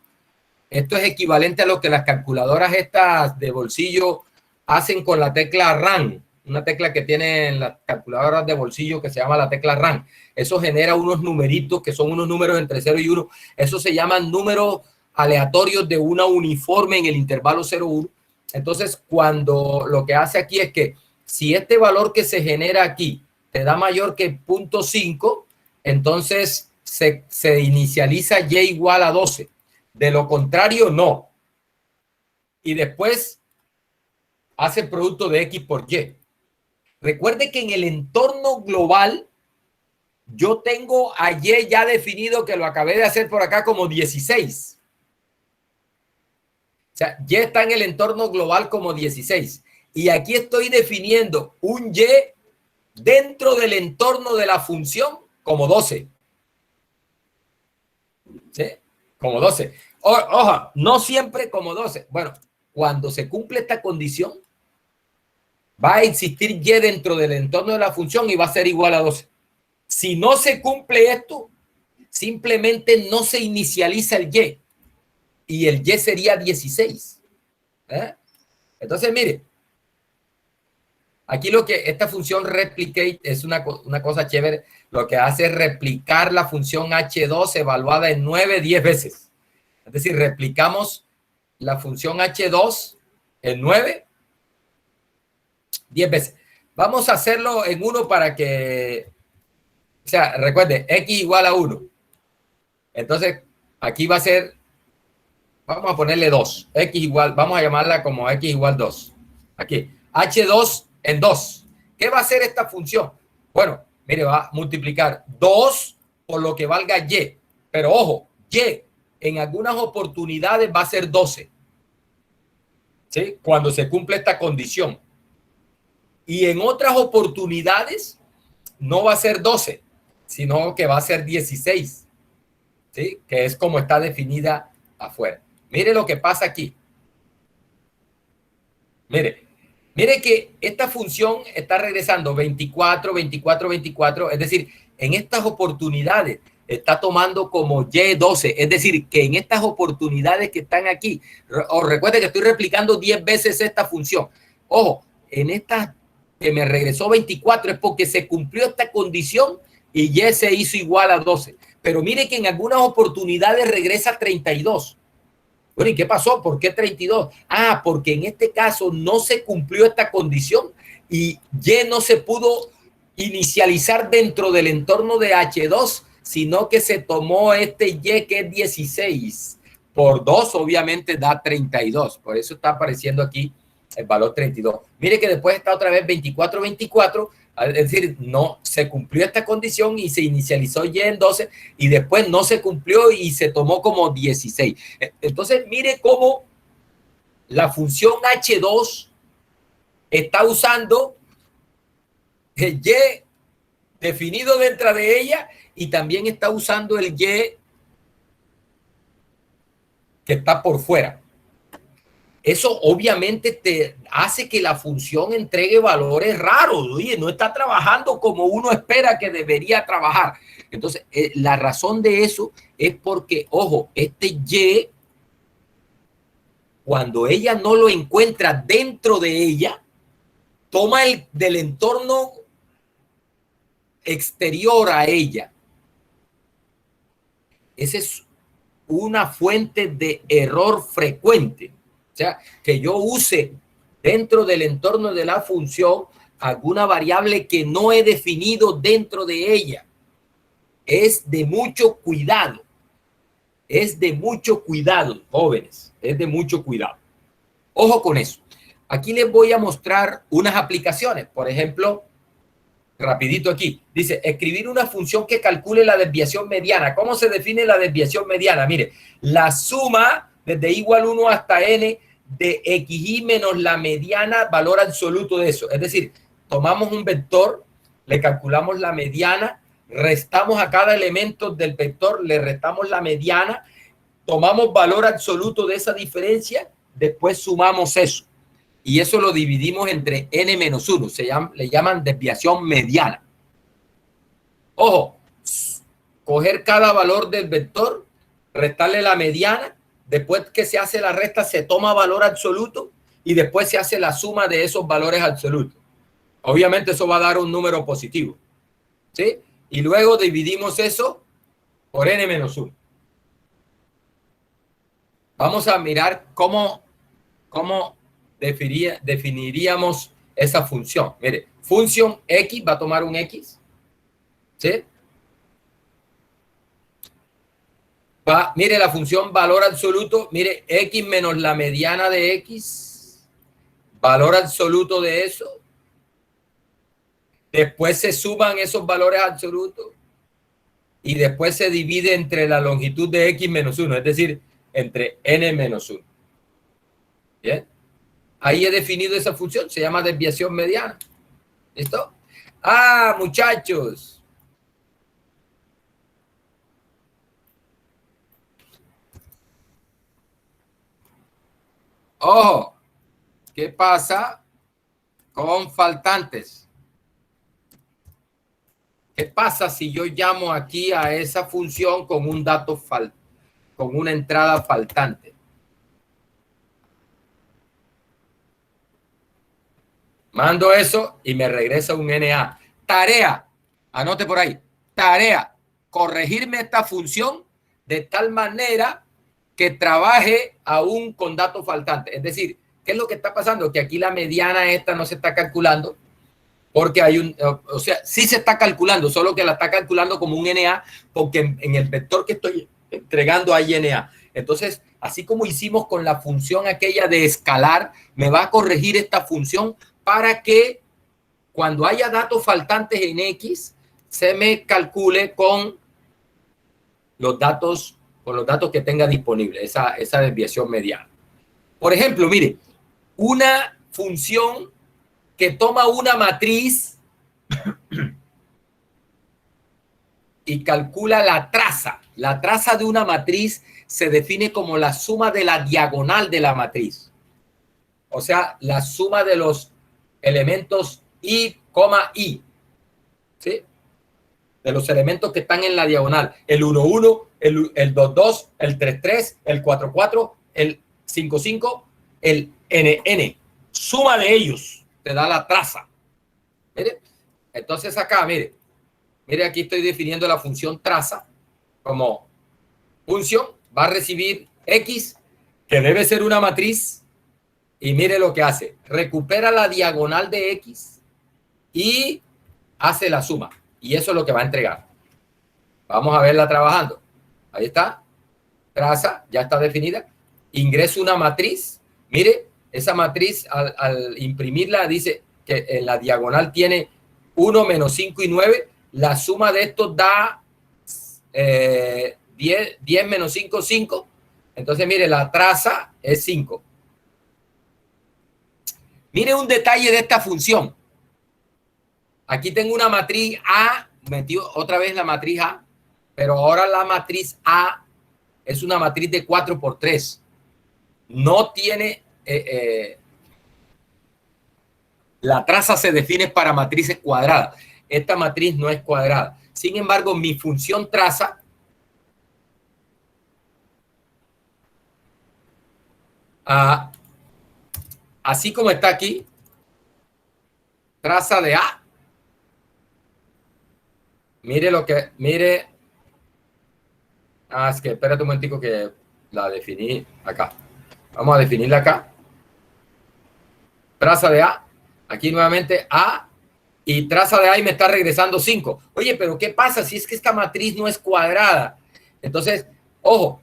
Esto es equivalente a lo que las calculadoras estas de bolsillo hacen con la tecla RAM, una tecla que tienen las calculadoras de bolsillo que se llama la tecla RAM. Eso genera unos numeritos que son unos números entre 0 y 1. Eso se llaman números aleatorios de una uniforme en el intervalo 0,1. Entonces, cuando lo que hace aquí es que si este valor que se genera aquí te da mayor que 0.5, entonces se inicializa Y igual a 12. De lo contrario, no. Y después hace el producto de X por Y. Recuerde que en el entorno global yo tengo a Y ya definido, que lo acabé de hacer por acá, como 16. O sea, Y está en el entorno global como 16. Y aquí estoy definiendo un Y dentro del entorno de la función como 12. ¿Sí? Como 12. Ojo, no siempre como 12. Bueno, cuando se cumple esta condición, va a existir Y dentro del entorno de la función y va a ser igual a 12. Si no se cumple esto, simplemente no se inicializa el Y. Y el Y sería 16. Entonces, mire, Aquí esta función replicate es una cosa chévere. Lo que hace es replicar la función H2 evaluada en 9, 10 veces. Es decir, replicamos la función H2 en 9, 10 veces. Vamos a hacerlo en 1 para que, o sea, recuerde, X igual a 1. Entonces, aquí va a ser, vamos a ponerle 2. X igual, vamos a llamarla como X igual 2. Aquí, H2 en 2. ¿Qué va a hacer esta función? Bueno, mire, va a multiplicar 2 por lo que valga Y. Pero ojo, Y en algunas oportunidades va a ser 12. ¿Sí? Cuando se cumple esta condición. Y en otras oportunidades no va a ser 12, sino que va a ser 16. ¿Sí? Que es como está definida afuera. Mire lo que pasa aquí. Mire que esta función está regresando 24, 24, 24. Es decir, en estas oportunidades está tomando como Y12. Es decir, que en estas oportunidades que están aquí, os recuerde que estoy replicando 10 veces esta función. Ojo, en esta que me regresó 24 es porque se cumplió esta condición y Y se hizo igual a 12. Pero mire que en algunas oportunidades regresa 32. Bueno, ¿y qué pasó? ¿Por qué 32? Ah, porque en este caso no se cumplió esta condición y Y no se pudo inicializar dentro del entorno de H2, sino que se tomó este Y que es 16. Por 2 obviamente da 32. Por eso está apareciendo aquí el valor 32. Mire que después está otra vez 24, 24. Es decir, no se cumplió esta condición y se inicializó Y en 12 y después no se cumplió y se tomó como 16. Entonces, mire cómo la función H2 está usando el Y definido dentro de ella y también está usando el Y que está por fuera. Eso obviamente te hace que la función entregue valores raros. Oye, no está trabajando como uno espera que debería trabajar. Entonces, la razón de eso es porque, ojo, este Y, cuando ella no lo encuentra dentro de ella, toma del entorno exterior a ella. Esa es una fuente de error frecuente. O sea, que yo use dentro del entorno de la función alguna variable que no he definido dentro de ella. Es de mucho cuidado. Es de mucho cuidado, jóvenes. Es de mucho cuidado. Ojo con eso. Aquí les voy a mostrar unas aplicaciones. Por ejemplo, rapidito aquí. Dice, escribir una función que calcule la desviación mediana. ¿Cómo se define la desviación mediana? Mire, la suma desde igual 1 hasta n de xy menos la mediana, valor absoluto de eso. Es decir, tomamos un vector, le calculamos la mediana, restamos a cada elemento del vector, le restamos la mediana, tomamos valor absoluto de esa diferencia, después sumamos eso. Y eso lo dividimos entre n menos 1. Le llaman desviación mediana. Ojo, coger cada valor del vector, restarle la mediana, después que se hace la resta se toma valor absoluto y después se hace la suma de esos valores absolutos. Obviamente eso va a dar un número positivo. ¿Sí? Y luego dividimos eso por n menos 1. Vamos a mirar cómo definiríamos esa función. Mire, función X va a tomar un X. ¿Sí? Mire la función valor absoluto. Mire, X menos la mediana de X. Valor absoluto de eso. Después se suman esos valores absolutos. Y después se divide entre la longitud de X menos 1. Es decir, entre n menos 1. Bien. Ahí he definido esa función, se llama desviación mediana. ¿Listo? Ah, muchachos. Ojo, ¿qué pasa con faltantes? ¿Qué pasa si yo llamo aquí a esa función con un dato con una entrada faltante? Mando eso y me regresa un NA. Tarea, anote por ahí. Tarea, corregirme esta función de tal manera que trabaje aún con datos faltantes. Es decir, ¿qué es lo que está pasando? Que aquí la mediana esta no se está calculando porque hay un, o sea, sí se está calculando, solo que la está calculando como un NA porque en el vector que estoy entregando hay NA. Entonces, así como hicimos con la función aquella de escalar, me va a corregir esta función para que cuando haya datos faltantes en X, se me calcule con los datos que tenga disponible, esa desviación mediana. Por ejemplo, mire, una función que toma una matriz y calcula la traza. La traza de una matriz se define como la suma de la diagonal de la matriz. O sea, la suma de los elementos I, I. ¿Sí? De los elementos que están en la diagonal. El 1, 1, el 2, 2, el 3, 3, el 4, 4, el 5, 5, el N, N. Suma de ellos te da la traza. ¿Mire? Entonces acá, mire. Mire, aquí estoy definiendo la función traza como función. Va a recibir X, que debe ser una matriz. Y mire lo que hace. Recupera la diagonal de X y hace la suma. Y eso es lo que va a entregar. Vamos a verla trabajando. Ahí está. Traza, ya está definida. Ingreso una matriz. Mire, esa matriz al imprimirla dice que en la diagonal tiene 1, menos 5 y 9. La suma de estos da 10 menos 5, 5. Entonces, mire, la traza es 5. Mire un detalle de esta función. Aquí tengo una matriz A, metió otra vez la matriz A, pero ahora la matriz A es una matriz de 4 por 3. No tiene... la traza se define para matrices cuadradas. Esta matriz no es cuadrada. Sin embargo, mi función traza así como está aquí, traza de A. Mire lo que, mire. Es que espérate un momentico que la definí acá. Vamos a definirla acá. Traza de A. Aquí nuevamente A. Y traza de A y me está regresando 5. Oye, pero ¿qué pasa si es que esta matriz no es cuadrada? Entonces, ojo.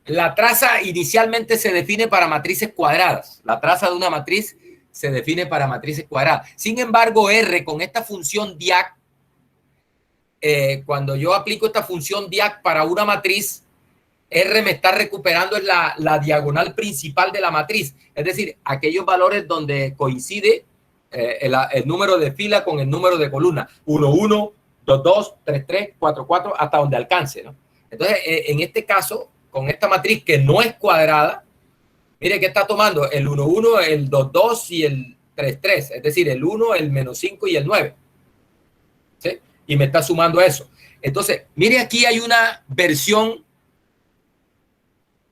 La traza inicialmente se define para matrices cuadradas. La traza de una matriz se define para matrices cuadradas. Sin embargo, R con esta función diac, cuando yo aplico esta función diac para una matriz, R me está recuperando la diagonal principal de la matriz. Es decir, aquellos valores donde coincide el número de fila con el número de columna. 1, 1, 2, 2, 3, 3, 4, 4, hasta donde alcance, ¿no? Entonces, en este caso, con esta matriz que no es cuadrada, mire que está tomando el 1, 1, el 2, 2 y el 3, 3. Es decir, el 1, el menos 5 y el 9. ¿Sí? Y me está sumando eso. Entonces, mire aquí hay una versión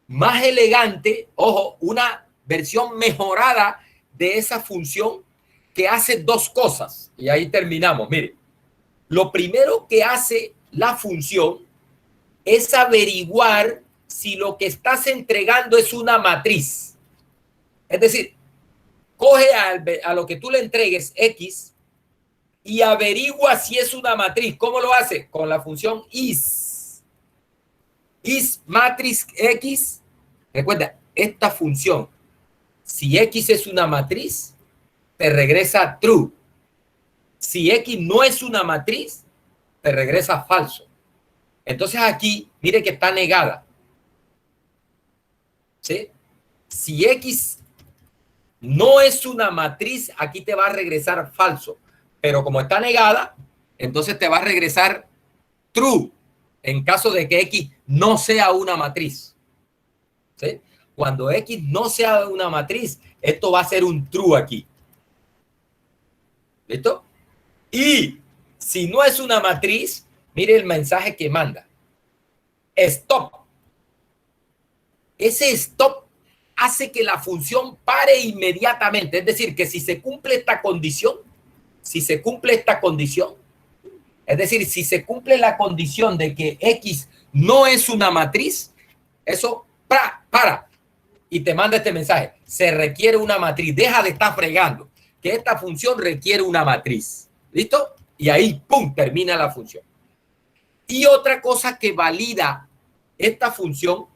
más elegante, ojo, una versión mejorada de esa función que hace dos cosas. Y ahí terminamos. Mire, lo primero que hace la función es averiguar si lo que estás entregando es una matriz. Es decir, coge a lo que tú le entregues X y averigua si es una matriz. ¿Cómo lo hace? Con la función is. Is matriz X. Recuerda, esta función, si X es una matriz, te regresa true. Si X no es una matriz, te regresa falso. Entonces aquí, mire que está negada. ¿Sí? Si X no es una matriz, aquí te va a regresar falso. Pero como está negada, entonces te va a regresar true en caso de que X no sea una matriz. ¿Sí? Cuando X no sea una matriz, esto va a ser un true aquí. ¿Listo? Y si no es una matriz, mire el mensaje que manda. Stop. Ese stop hace que la función pare inmediatamente. Es decir, que si se cumple esta condición, es decir, si se cumple la condición de que X no es una matriz, eso para y te manda este mensaje. Se requiere una matriz. Deja de estar fregando, que esta función requiere una matriz. ¿Listo? Y ahí, ¡pum!, termina la función. Y otra cosa que valida esta función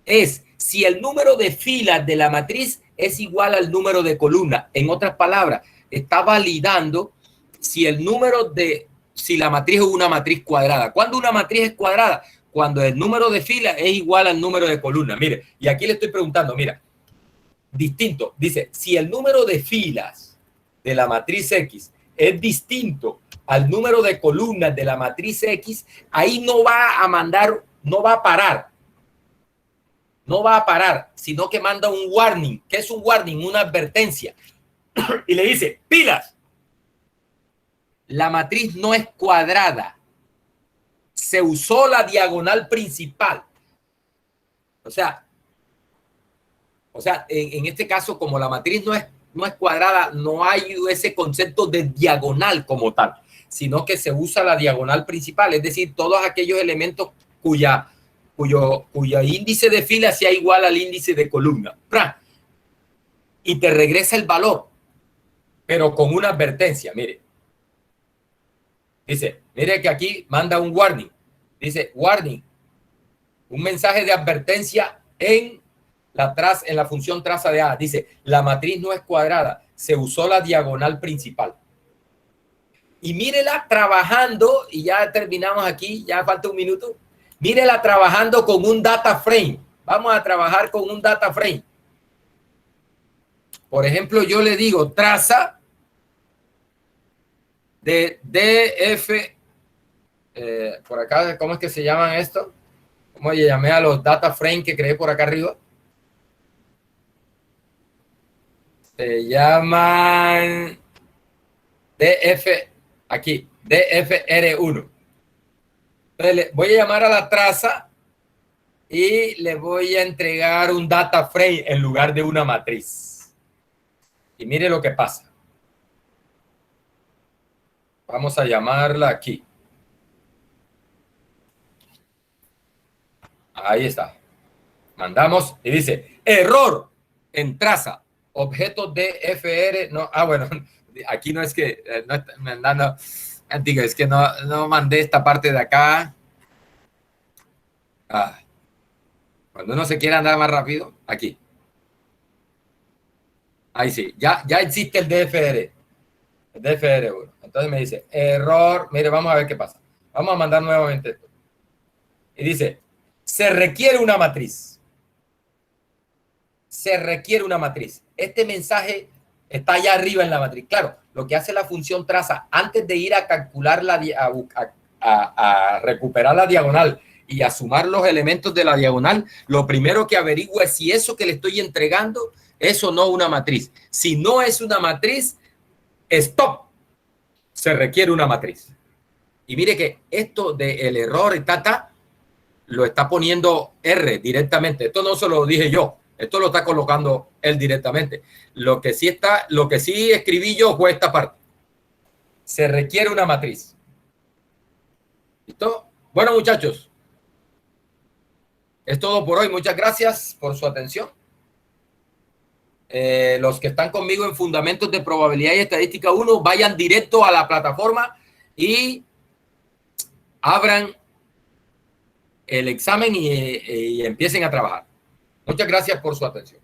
es si el número de filas de la matriz es igual al número de columnas. En otras palabras, está validando si la matriz es una matriz cuadrada. ¿Cuándo una matriz es cuadrada? Cuando el número de filas es igual al número de columnas. Mire, y aquí le estoy preguntando, mira, distinto. Dice, si el número de filas de la matriz X es distinto al número de columnas de la matriz X, ahí no va a parar, sino que manda un warning. ¿Qué es un warning? Una advertencia. Y le dice, pilas, la matriz no es cuadrada. Se usó la diagonal principal. O sea, en este caso, como la matriz no es cuadrada, no hay ese concepto de diagonal como tal, sino que se usa la diagonal principal, es decir, todos aquellos elementos cuyo índice de fila sea igual al índice de columna. Y te regresa el valor, pero con una advertencia. Mire, dice, mire que aquí manda un warning. Dice, warning, un mensaje de advertencia en la función traza de A. Dice, la matriz no es cuadrada, se usó la diagonal principal. Y mírela trabajando, y ya terminamos aquí, ya falta un minuto. Mírela trabajando con un data frame. Vamos a trabajar con un data frame. Por ejemplo, yo le digo traza de DF. Por acá, ¿cómo es que se llaman esto? ¿Cómo le llamé a los data frame que creé por acá arriba? Se llaman DF, aquí, DFR1. Entonces, voy a llamar a la traza y le voy a entregar un data frame en lugar de una matriz. Y mire lo que pasa. Vamos a llamarla aquí. Ahí está. Mandamos y dice, error en traza, objetos DFR. No, bueno, aquí no es que, no está mandando, digo, es que no mandé esta parte de acá. Cuando uno se quiere andar más rápido, aquí. Ahí sí, ya existe el DFR. El DFR1. Entonces me dice, error. Mire, vamos a ver qué pasa. Vamos a mandar nuevamente esto. Y dice, se requiere una matriz. Se requiere una matriz. Este mensaje está allá arriba en la matriz. Claro, lo que hace la función traza, antes de ir a calcular a recuperar la diagonal y a sumar los elementos de la diagonal, lo primero que averigua es si eso que le estoy entregando es o no una matriz. Si no es una matriz, stop. Se requiere una matriz. Y mire que esto del error lo está poniendo R directamente. Esto no se lo dije yo. Esto lo está colocando él directamente. Lo que sí escribí yo fue esta parte. Se requiere una matriz. ¿Listo? Bueno, muchachos. Es todo por hoy. Muchas gracias por su atención. Los que están conmigo en Fundamentos de Probabilidad y Estadística 1, vayan directo a la plataforma y abran el examen y empiecen a trabajar. Muchas gracias por su atención.